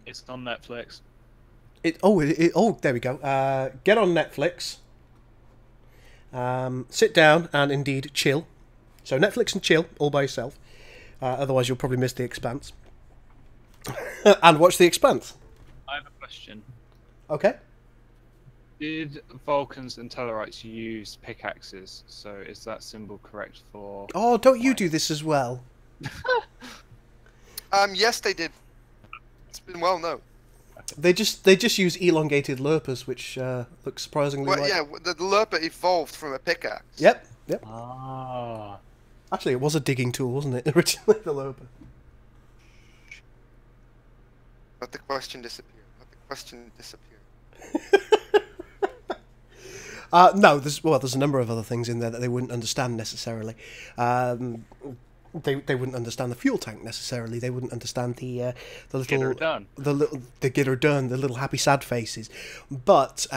It's on Netflix. There we go. Get on Netflix. Sit down and indeed chill. So Netflix and chill all by yourself. Otherwise you'll probably miss The Expanse. And watch The Expanse. I have a question. Okay. Did Vulcans and Tellarites use pickaxes? So is that symbol correct for... Oh, don't you do this as well? Yes, they did. It's been well known. They just use elongated lurpers, which look surprisingly Well, like... yeah, the lurper evolved from a pickaxe. Yep. Ah. Actually, it was a digging tool, wasn't it? Originally, the lurper. Let the question disappear. Let the question disappear. No, there's a number of other things in there that they wouldn't understand necessarily. They wouldn't understand the fuel tank necessarily. They wouldn't understand the little get her done, the little happy sad faces. But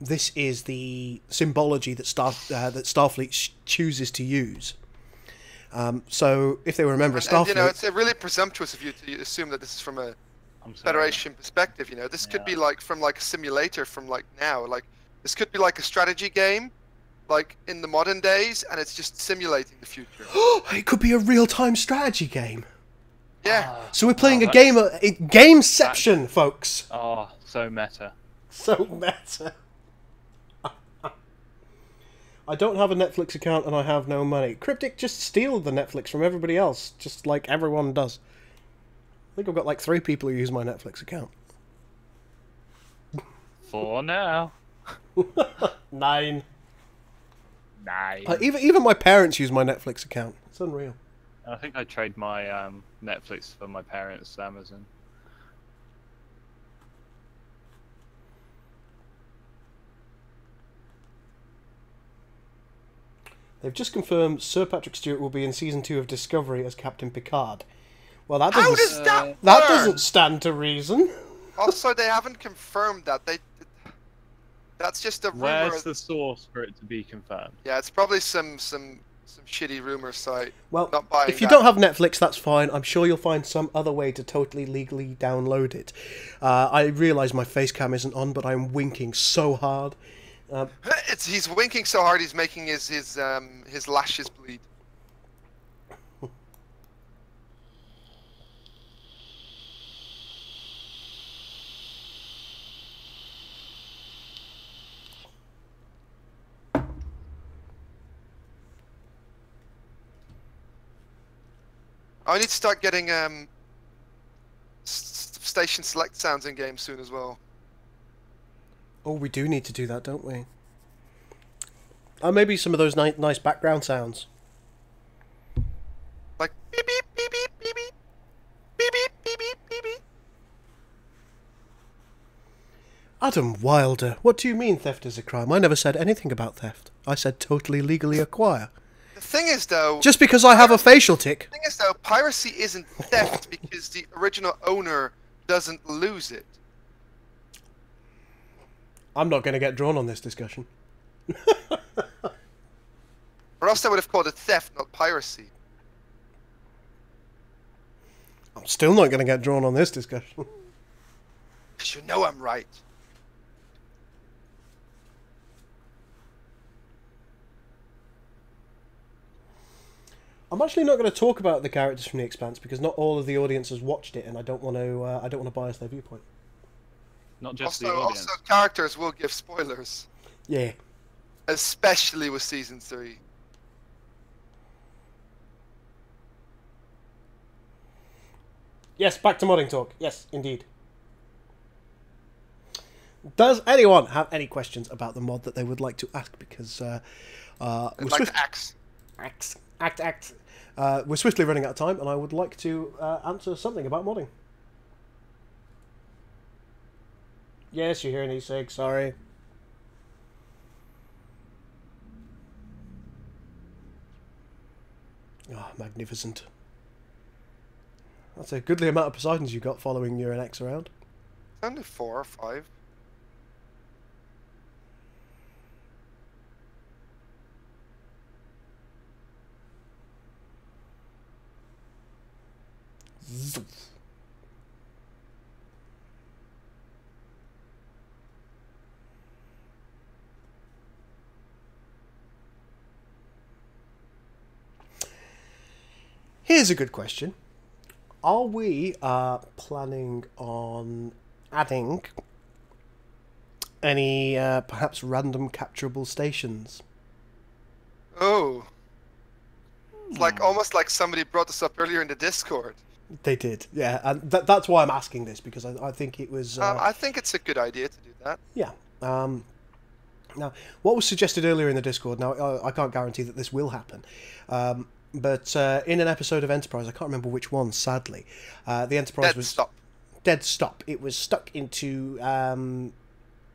this is the symbology that Starfleet chooses to use. So if they were a member of Starfleet, you know, it's really presumptuous of you to assume that this is from a Federation perspective. You know, this could be like from like a simulator from like now. Like this could be like a strategy game. Like in the modern days, and it's just simulating the future. It could be a real-time strategy game. Yeah. So we're playing a game, Gameception, folks. Oh, so meta. So meta. I don't have a Netflix account, and I have no money. Cryptic, just steal the Netflix from everybody else, just like everyone does. I think I've got like 3 people who use my Netflix account. 4 now. 9. Nice. Even my parents use my Netflix account. It's unreal. I think I trade my Netflix for my parents' Amazon. They've just confirmed Sir Patrick Stewart will be in season 2 of Discovery as Captain Picard. Well, that How doesn't. does that work? That doesn't stand to reason. Also, they haven't confirmed that. That's just a rumor. Where's the source for it to be confirmed? Yeah, it's probably some some shitty rumor site. Well, Not buying if you that. don't have Netflix, that's fine. I'm sure you'll find some other way to totally legally download it. I realise my face cam isn't on, but I'm winking so hard. He's winking so hard he's making his lashes bleed. I need to start getting station select sounds in game soon as well. Oh, we do need to do that, don't we? Maybe some of those nice background sounds. Like beep beep beep beep beep beep beep beep beep beep beep beep. Adam Wilder, what do you mean theft is a crime? I never said anything about theft. I said totally legally acquire. The thing is, though... Just because I have a facial tick. The thing is, though, piracy isn't theft because the original owner doesn't lose it. I'm not going to get drawn on this discussion. Or else I would have called it theft, not piracy. I'm still not going to get drawn on this discussion. Because you know I'm right. I'm actually not going to talk about the characters from The Expanse because not all of the audience has watched it, and I don't want to bias their viewpoint. Not just Also, the audience. also, characters will give spoilers. Yeah. Especially with Season 3. Yes, back to modding talk. Yes, indeed. Does anyone have any questions about the mod that they would like to ask? Because we're swiftly running out of time, and I would like to answer something about modding. Yes, you're hearing e-sig, sorry. Ah, magnificent. That's a goodly amount of Poseidons you got following your X around. Only 4 or 5. Here's a good question. Are we planning on adding any perhaps random capturable stations? Oh. It's like almost like somebody brought this up earlier in the Discord. They did, yeah, and that's why I'm asking this, because I think it was... I think it's a good idea to do that. Yeah. Now, what was suggested earlier in the Discord, now I can't guarantee that this will happen, but in an episode of Enterprise, I can't remember which one, sadly, the Enterprise was... Dead stop. It was stuck into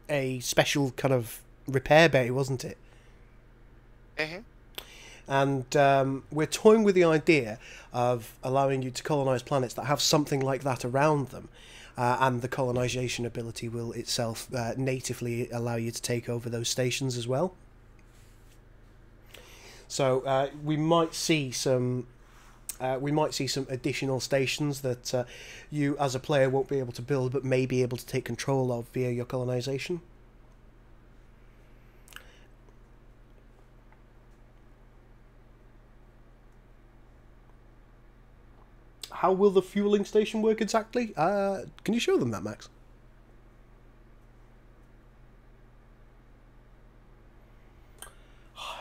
a special kind of repair bay, wasn't it? Mm-hmm. And we're toying with the idea of allowing you to colonize planets that have something like that around them, and the colonization ability will itself natively allow you to take over those stations as well. So we might see some additional stations that you as a player won't be able to build, but may be able to take control of via your colonization. How will the fueling station work exactly? Can you show them that, Max?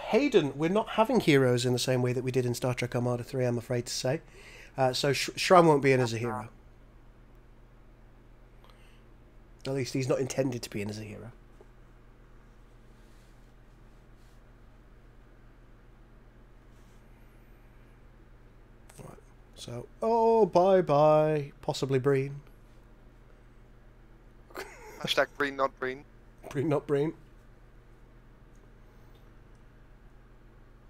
Hayden, we're not having heroes in the same way that we did in Star Trek Armada 3, I'm afraid to say. So Shram won't be in as a hero. At least he's not intended to be in as a hero. Right. So, oh, bye-bye. Possibly Breen. Hashtag Breen, not Breen. Breen, not Breen.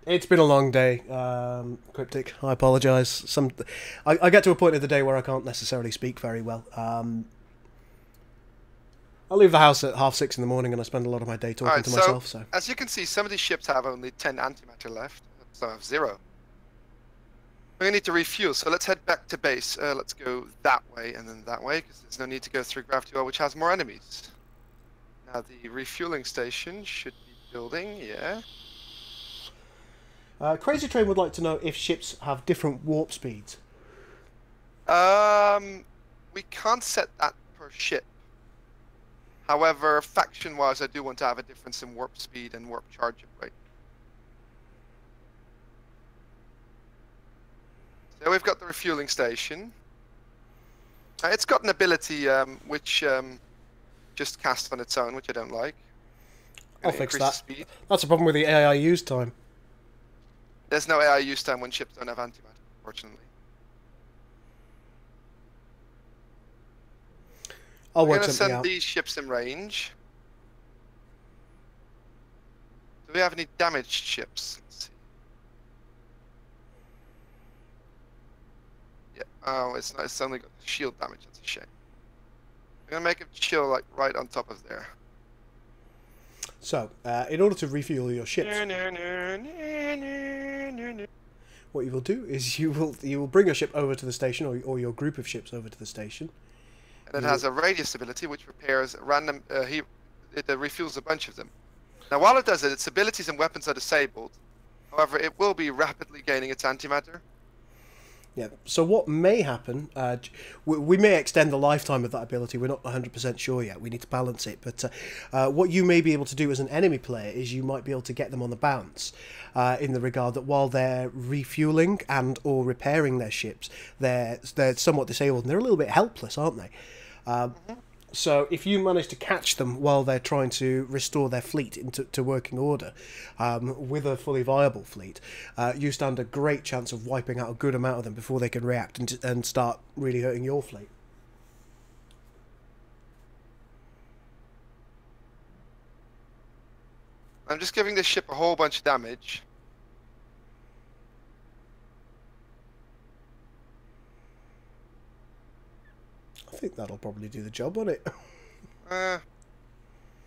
It's been a long day, Cryptic. I apologise. I get to a point of the day where I can't necessarily speak very well. I leave the house at 6:30 in the morning, and I spend a lot of my day talking to myself. So as you can see, some of these ships have only 10 antimatter left. So I have 0. We're going to need to refuel, so let's head back to base. Let's go that way and then that way, because there's no need to go through Gravity Well, which has more enemies. Now the refueling station should be building, yeah. Crazy Train would like to know if ships have different warp speeds. We can't set that per ship. However, faction-wise, I do want to have a difference in warp speed and warp charge rate. So we've got the refueling station. It's got an ability which just casts on its own, which I don't like. I'll fix that. Speed. That's a problem with the AI use time. There's no AI use time when ships don't have antimatter, unfortunately. I'll We're work going to something send out. these ships in range. Do we have any damaged ships? Let's see. Yeah. Oh, it's not. It's only got shield damage. That's a shame. I'm going to make it chill like right on top of there. So, in order to refuel your ships, what you will do is you will bring a ship over to the station, or your group of ships over to the station. And it has a radius ability which repairs random. It refuels a bunch of them. Now, while it does it, its abilities and weapons are disabled. However, it will be rapidly gaining its antimatter. Yeah. So what may happen? We may extend the lifetime of that ability. We're not 100% sure yet. We need to balance it. But what you may be able to do as an enemy player is you might be able to get them on the bounce, in the regard that while they're refueling and or repairing their ships, they're somewhat disabled and they're a little bit helpless, aren't they? So if you manage to catch them while they're trying to restore their fleet into working order, with a fully viable fleet, you stand a great chance of wiping out a good amount of them before they can react and start really hurting your fleet. I'm just giving this ship a whole bunch of damage. I think that'll probably do the job, won't it?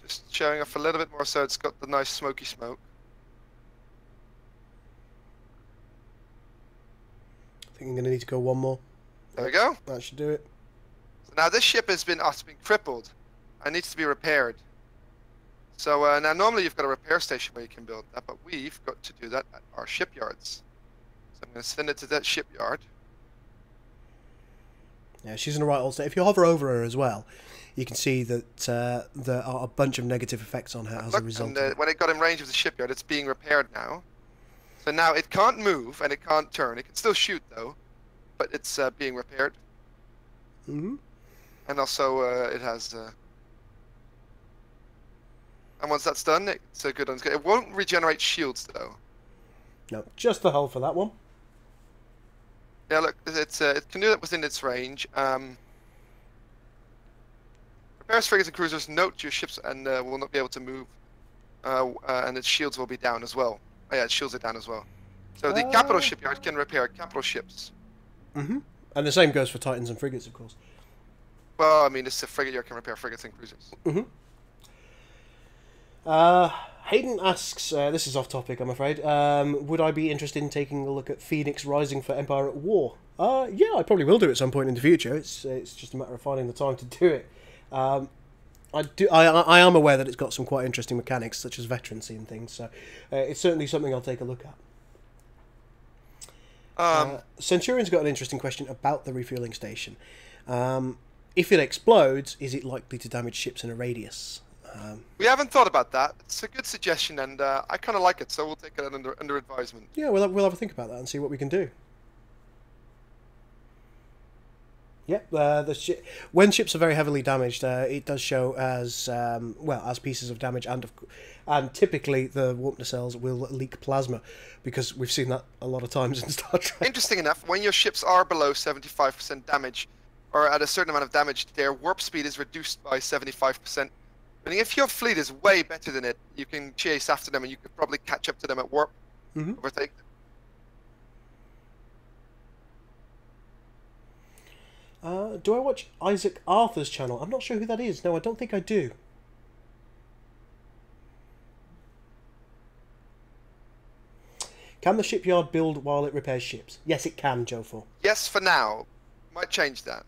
Just showing off a little bit more so it's got the nice smoky smoke. I think I'm going to need to go one more. There we go. That should do it. So now this ship has been crippled and needs to be repaired. So now normally you've got a repair station where you can build that, but we've got to do that at our shipyards. So I'm going to send it to that shipyard. Yeah, she's in the right old state. If you hover over her as well, you can see that there are a bunch of negative effects on her as a result. And, when it got in range of the shipyard, it's being repaired now. So now it can't move and it can't turn. It can still shoot though, but it's being repaired. Mm-hmm. And also it has. And once that's done, it's a good one. It won't regenerate shields though. No, just the hull for that one. Yeah, look, it can do that within its range. Repairs frigates and cruisers, note your ships and will not be able to move. And its shields will be down as well. Oh yeah, its shields are down as well. So the capital shipyard can repair capital ships. Mm-hmm. And the same goes for Titans and frigates, of course. Well, I mean, it's a frigate yard can repair frigates and cruisers. Mm-hmm. Hayden asks, this is off topic, I'm afraid, would I be interested in taking a look at Phoenix Rising for Empire at War? Yeah, I probably will do at some point in the future. It's just a matter of finding the time to do it. I am aware that it's got some quite interesting mechanics, such as veterancy and things, so it's certainly something I'll take a look at. Centurion's got an interesting question about the refueling station. If it explodes, is it likely to damage ships in a radius? We haven't thought about that. It's a good suggestion, and I kind of like it, so we'll take it under advisement. Yeah, we'll have a think about that and see what we can do. Yep, when ships are very heavily damaged, it does show as as pieces of damage, and typically the warp nacelles will leak plasma, because we've seen that a lot of times in Star Trek. Interesting enough, when your ships are below 75% damage, or at a certain amount of damage, their warp speed is reduced by 75%. Meaning if your fleet is way better than it, you can chase after them and you could probably catch up to them at warp, overtake them. Do I watch Isaac Arthur's channel? I'm not sure who that is. No, I don't think I do. Can the shipyard build while it repairs ships? Yes, it can, Joe4. Yes, for now. Might change that.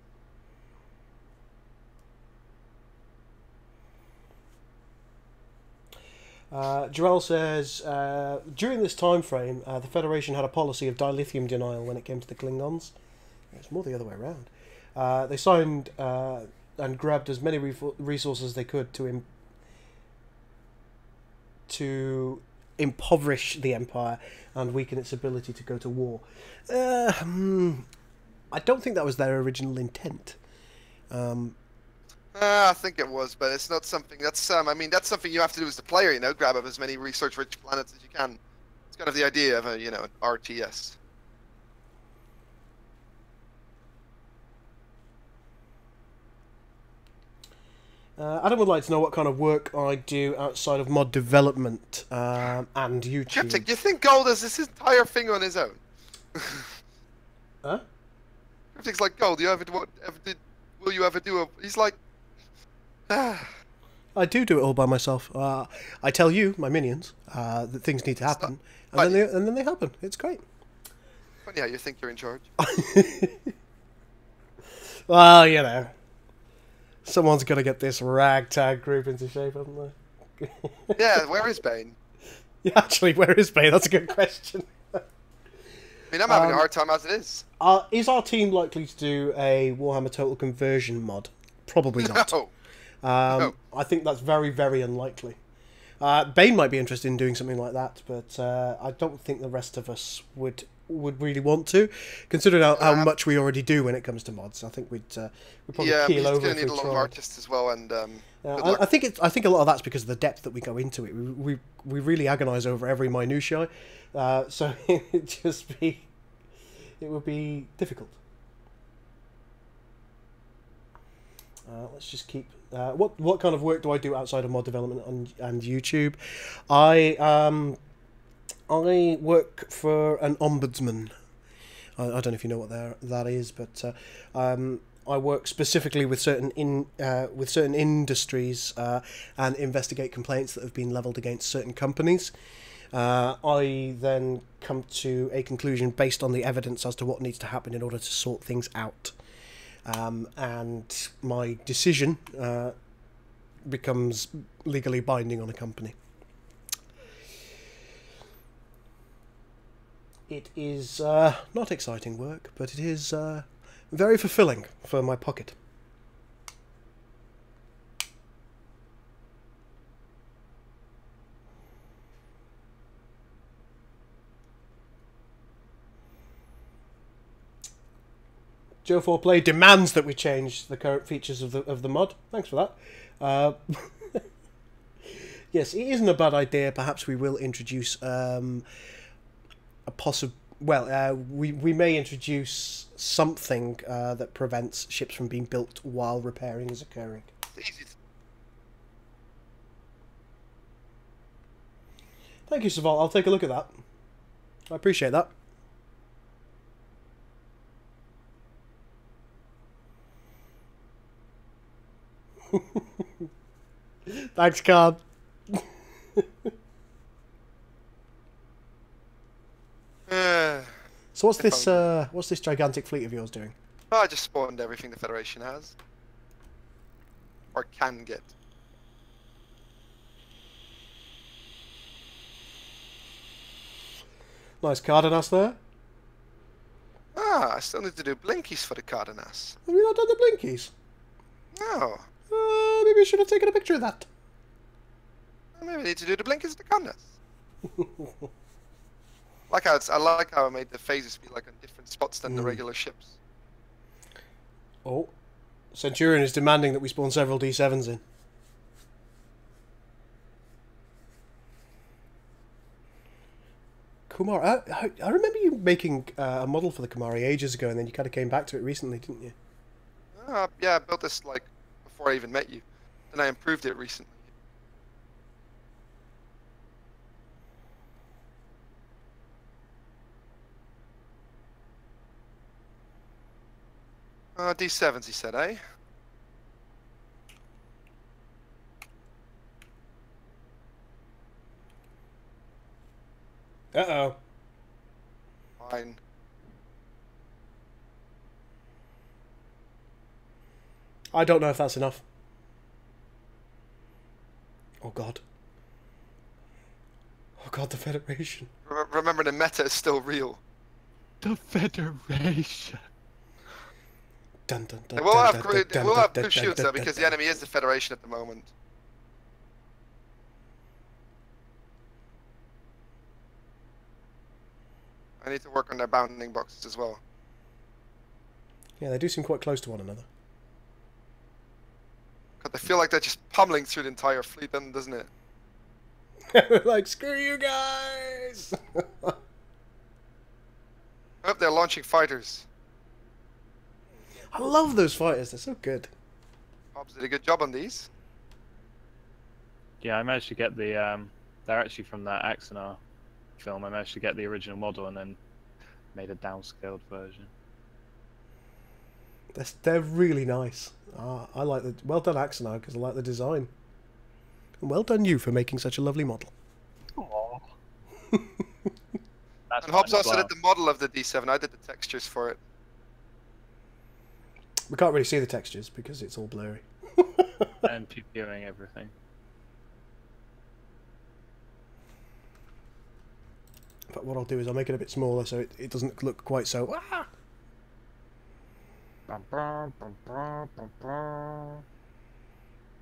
Jarrell says, during this time frame, the Federation had a policy of dilithium denial when it came to the Klingons. It's more the other way around. They signed and grabbed as many resources as they could to impoverish the Empire and weaken its ability to go to war. I don't think that was their original intent. I think it was, but it's not something that's. I mean, that's something you have to do as the player. You know, grab up as many research-rich planets as you can. It's kind of the idea of a, you know, an RTS. Adam would like to know what kind of work I do outside of mod development and YouTube. Cryptic, you think Gold does this entire thing on his own? Huh? Cryptic's like, Gold, will you ever do a... He's like... I do it all by myself. I tell you, my minions, that things need to happen, and then they happen. It's great. Funny how you think you're in charge. Well, you know, someone's got to get this ragtag group into shape, haven't they? Yeah, where is Bane? Yeah, actually, where is Bane? That's a good question. I mean, I'm having a hard time as it is. Is our team likely to do a Warhammer Total Conversion mod? Probably not. No. No. I think that's very, very unlikely. Bane might be interested in doing something like that, but I don't think the rest of us would really want to, considering how much we already do when it comes to mods. I think we'd probably keel over. Yeah, if need a lot tried. of artists as well, and I think a lot of that's because of the depth that we go into it. We really agonise over every minutiae, so it would be difficult. Let's just keep. What kind of work do I do outside of mod development and YouTube? I work for an ombudsman. I don't know if you know what that is, but I work specifically with certain industries and investigate complaints that have been levelled against certain companies. I then come to a conclusion based on the evidence as to what needs to happen in order to sort things out. And my decision becomes legally binding on a company. It is not exciting work, but it is very fulfilling for my pocket. Joe4Play demands that we change the current features of the mod. Thanks for that. Yes, it isn't a bad idea. Perhaps we will introduce a possible. Well, we may introduce something that prevents ships from being built while repairing is occurring. Thank you, Saval. I'll take a look at that. I appreciate that. Thanks, Card. So what's this gigantic fleet of yours doing? Oh, I just spawned everything the Federation has. Or can get. Nice Cardenas there. I still need to do blinkies for the Cardenas. Have you not done the blinkies? No. Maybe you should have taken a picture of that. Maybe I need to do the blinkies for the Cardenas. I like how I made the phases be like on different spots than the regular ships. Oh, Centurion is demanding that we spawn several D7s in. Kumar, I remember you making a model for the Kumari ages ago, and then you kind of came back to it recently, didn't you? Yeah, I built this like before I even met you. Then I improved it recently. D7s, he said, eh? Uh-oh. Fine. I don't know if that's enough. Oh god. Oh god, the Federation. Remember, the meta is still real. The Federation. Dun, dun, dun, We'll dun, have dun, dun, we'll dun, have dun, blue dun, shields dun, though, dun, because the dun. enemy is the Federation at the moment. I need to work on their bounding boxes as well. Yeah, they do seem quite close to one another. Cause I feel like they're just pummeling through the entire fleet, then, doesn't it? Like, screw you guys! Oh, they're launching fighters. I love those fighters, they're so good. Hobbs did a good job on these. Yeah, I managed to get the. They're actually from that Axonar film. I managed to get the original model and then made a downscaled version. They're really nice. I like the... Well done, Axonar, because I like the design. And well done you for making such a lovely model. Aww. And Hobbs also did the model of the D7. I did the textures for it. We can't really see the textures because it's all blurry. And pew-pewing everything. But what I'll do is I'll make it a bit smaller so it doesn't look quite so... Ah! Bum, bum, bum, bum, bum, bum.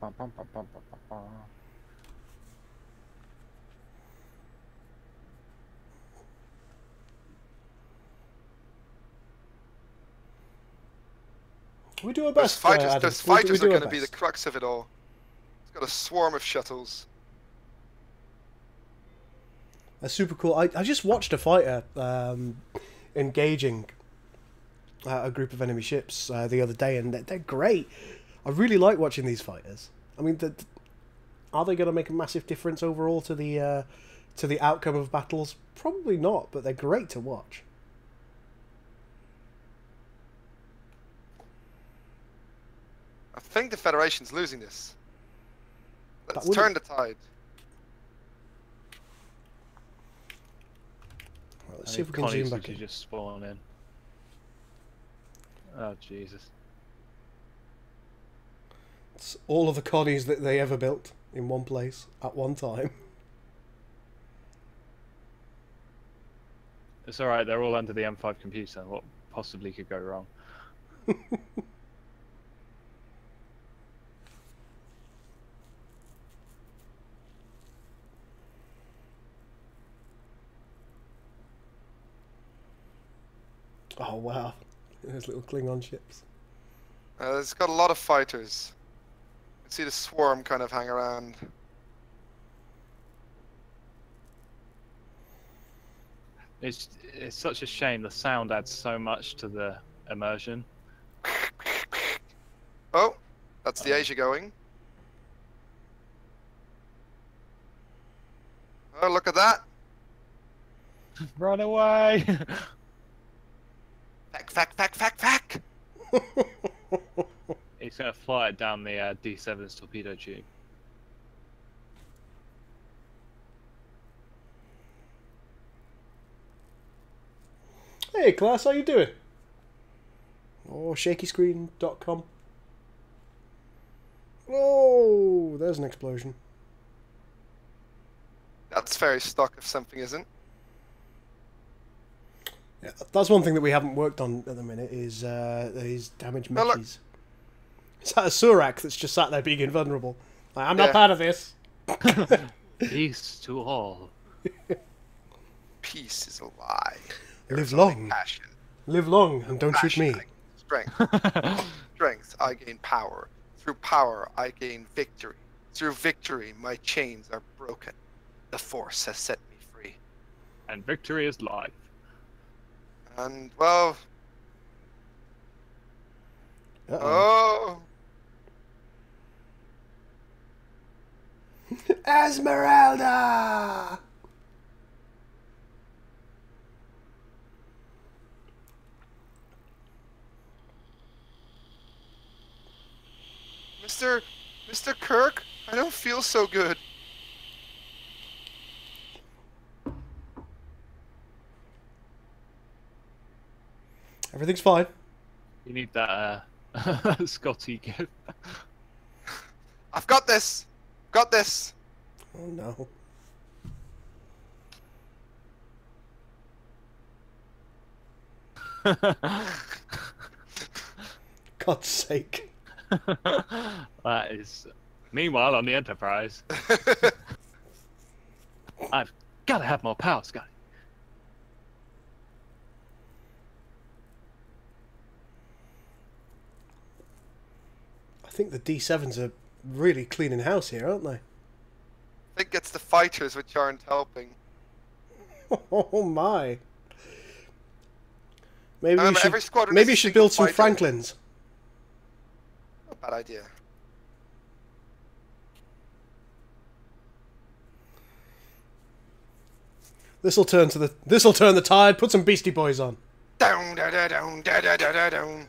Bum, bum, bum, bum, bum, bum. We do our Those best. fighters, Adam. those We fighters do are our going to be the best. crux of it all. It's got a swarm of shuttles. That's super cool. I just watched a fighter engaging a group of enemy ships the other day, and they're great. I really like watching these fighters. I mean, are they going to make a massive difference overall to the outcome of battles? Probably not, but they're great to watch. I think the Federation's losing this. Let's wouldn't- turn the tide. Right, let's see if we can zoom back in. just spawn in. Oh Jesus! It's all of the colonies that they ever built in one place at one time. It's all right. They're all under the M5 computer. What possibly could go wrong? Oh wow, there's little Klingon ships. It's got a lot of fighters. You can see the swarm kind of hang around. It's such a shame. The sound adds so much to the immersion. Oh, that's the Asia going. Oh, look at that. Run away! Fack. He's gonna fly it down the D7's torpedo tube. Hey class, how you doing? Oh, shakyscreen.com. Oh, there's an explosion. That's very stock if something isn't. Yeah, that's one thing that we haven't worked on at the minute is these damaged Oh, look. mechies. Is that a Surak that's just sat there being invulnerable? Like, I'm not Yeah. part of this. Peace to all. Peace is a lie. There Live is only long. Passion. Live long and don't shoot Passion, me. I gain strength. Strength, I gain power. Through power, I gain victory. Through victory, my chains are broken. The Force has set me free. And victory is life. And, well... Uh-oh. Oh! Esmeralda! Mr. Kirk, I don't feel so good. Everything's fine. You need that Scotty gift. I've got this. Got this. Oh no. God's sake. That is. Meanwhile, on the Enterprise, I've got to have more power, Scotty. I think the D7s are really cleaning house here, aren't they? I think it's the fighters which aren't helping. Oh my. Maybe Remember, you every squadron maybe you is a should single build some fighter. Franklins. Not a bad idea. This'll turn the tide. Put some Beastie Boys on. Down, da, da, down, da, da, da, da, down.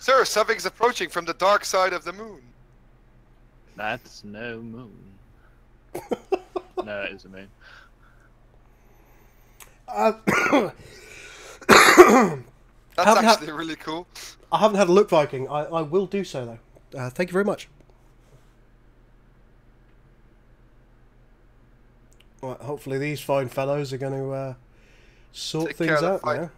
Sir, something's approaching from the dark side of the moon. That's no moon. No, it is a moon. That's actually really cool. I haven't had a look, Viking. I will do so, though. Thank you very much. Right, hopefully these fine fellows are going to sort Take care things of the out fight. now.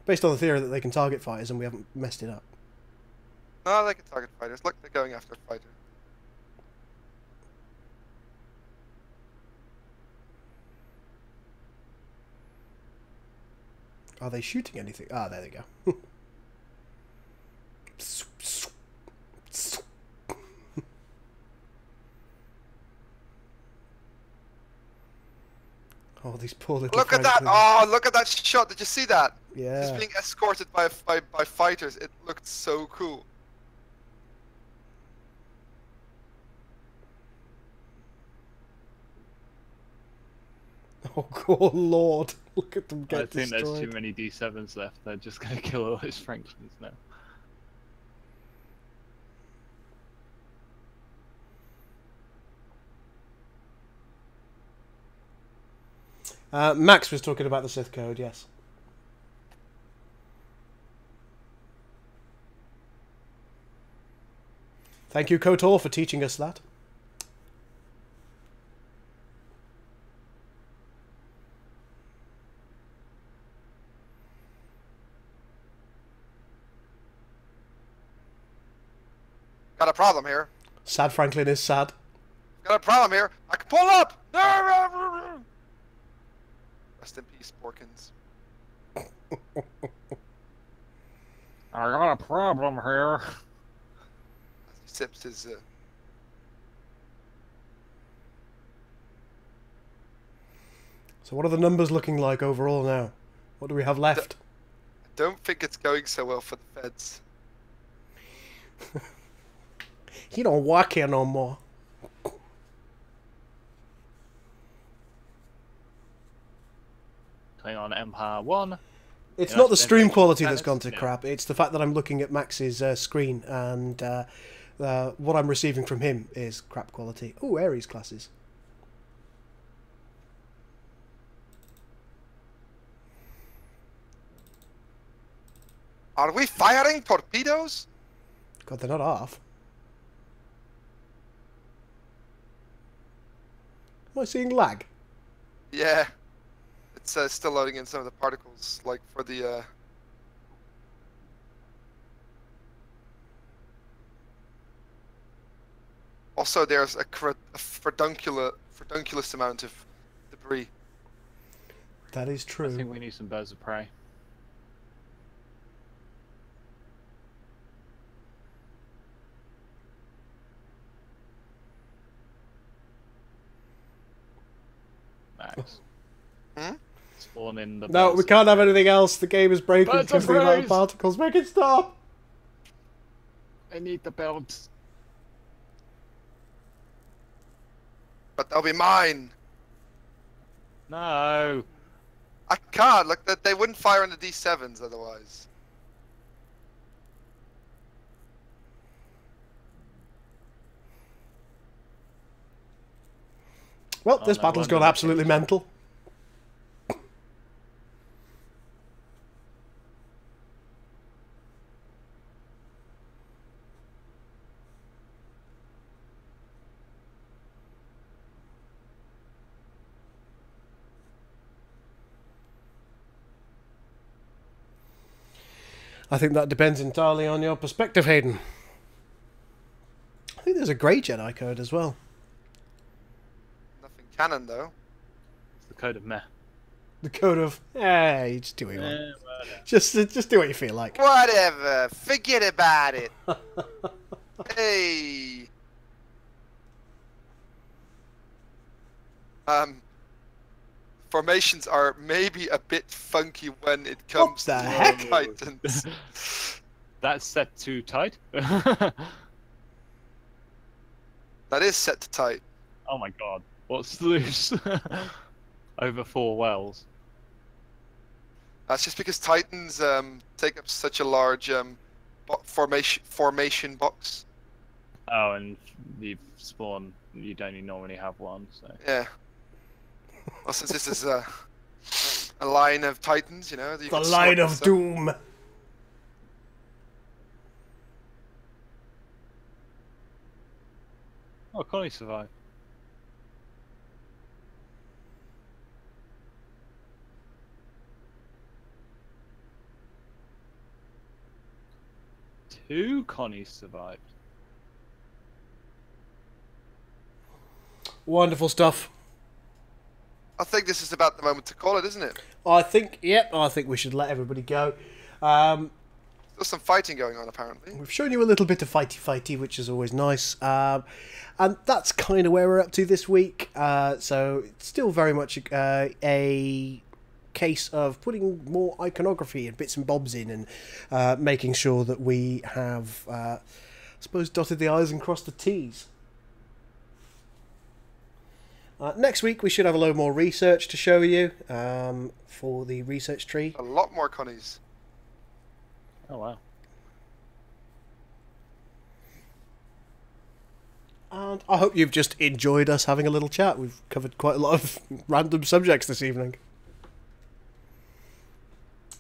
Based on the theory that they can target fighters and we haven't messed it up. No, they can target fighters. Look, they're going after a fighter. Are they shooting anything? Ah, there they go. Oh, these poor little Look at that! Franklins. Oh, look at that shot! Did you see that? Yeah. He's being escorted by fighters. It looked so cool. Oh, good lord. Look at them I get think destroyed. there's too many D7s left. They're just going to kill all those Franklins now. Max was talking about the Sith Code, yes. Thank you, KOTOR, for teaching us that. Got a problem here. Sad Franklin is sad. Got a problem here. I can pull up! Rest in peace, Porkins. I got a problem here. As he sips his... So what are the numbers looking like overall now? What do we have left? I don't think it's going so well for the feds. He don't work here no more. Playing on Empire 1. It's Yeah, not the that's stream been quality very that's gone to yeah. crap. It's the fact that I'm looking at Max's screen and what I'm receiving from him is crap quality. Oh, Ares classes. Are we firing torpedoes? God, they're not half. Am I seeing lag? Yeah. It's still loading in some of the particles, like for the... Also, there's a fredunculous amount of debris. That is I true. think we need some birds of prey. Max. Hmm? Spawn in the No, birds we of can't have prey. anything else. The game is breaking Birds because of of the amount of prey! particles. Make it stop! I need the birds. But they'll be mine. No. I can't. Look, they wouldn't fire on the D7s otherwise. Well, Oh, this no battle's wonder gone they absolutely changed. mental. I think that depends entirely on your perspective, Hayden. I think there's a grey Jedi code as well. Nothing canon though. It's the code of meh. The code of, hey, just do what you want. Whatever. Just do what you feel like. Whatever. Forget about it. Hey. Formations are maybe a bit funky when it comes the to heck? Titans. That's set to tight. That is set to tight. Oh my god. What's loose? Over 4 wells. That's just because Titans take up such a large formation box. Oh, and you spawn. You don't even normally have one, so. Yeah. Well, since this is a line of Titans, you know. You The can line sort of this up. doom. Oh, Connie survived. Two Connies survived. Wonderful stuff. I think this is about the moment to call it, isn't it? I think we should let everybody go. There's some fighting going on, apparently. We've shown you a little bit of fighty, which is always nice. And that's kind of where we're up to this week. So it's still very much a case of putting more iconography and bits and bobs in and making sure that we have, I suppose, dotted the I's and crossed the T's. Next week we should have a load more research to show you for the research tree. A lot more Connies. Oh wow. And I hope you've just enjoyed us having a little chat. We've covered quite a lot of random subjects this evening.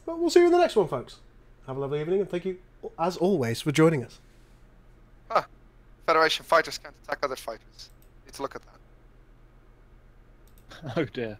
But we'll see you in the next one, folks. Have a lovely evening, and thank you, as always, for joining us. Huh. Federation fighters can't attack other fighters. Need to look at that. Oh dear.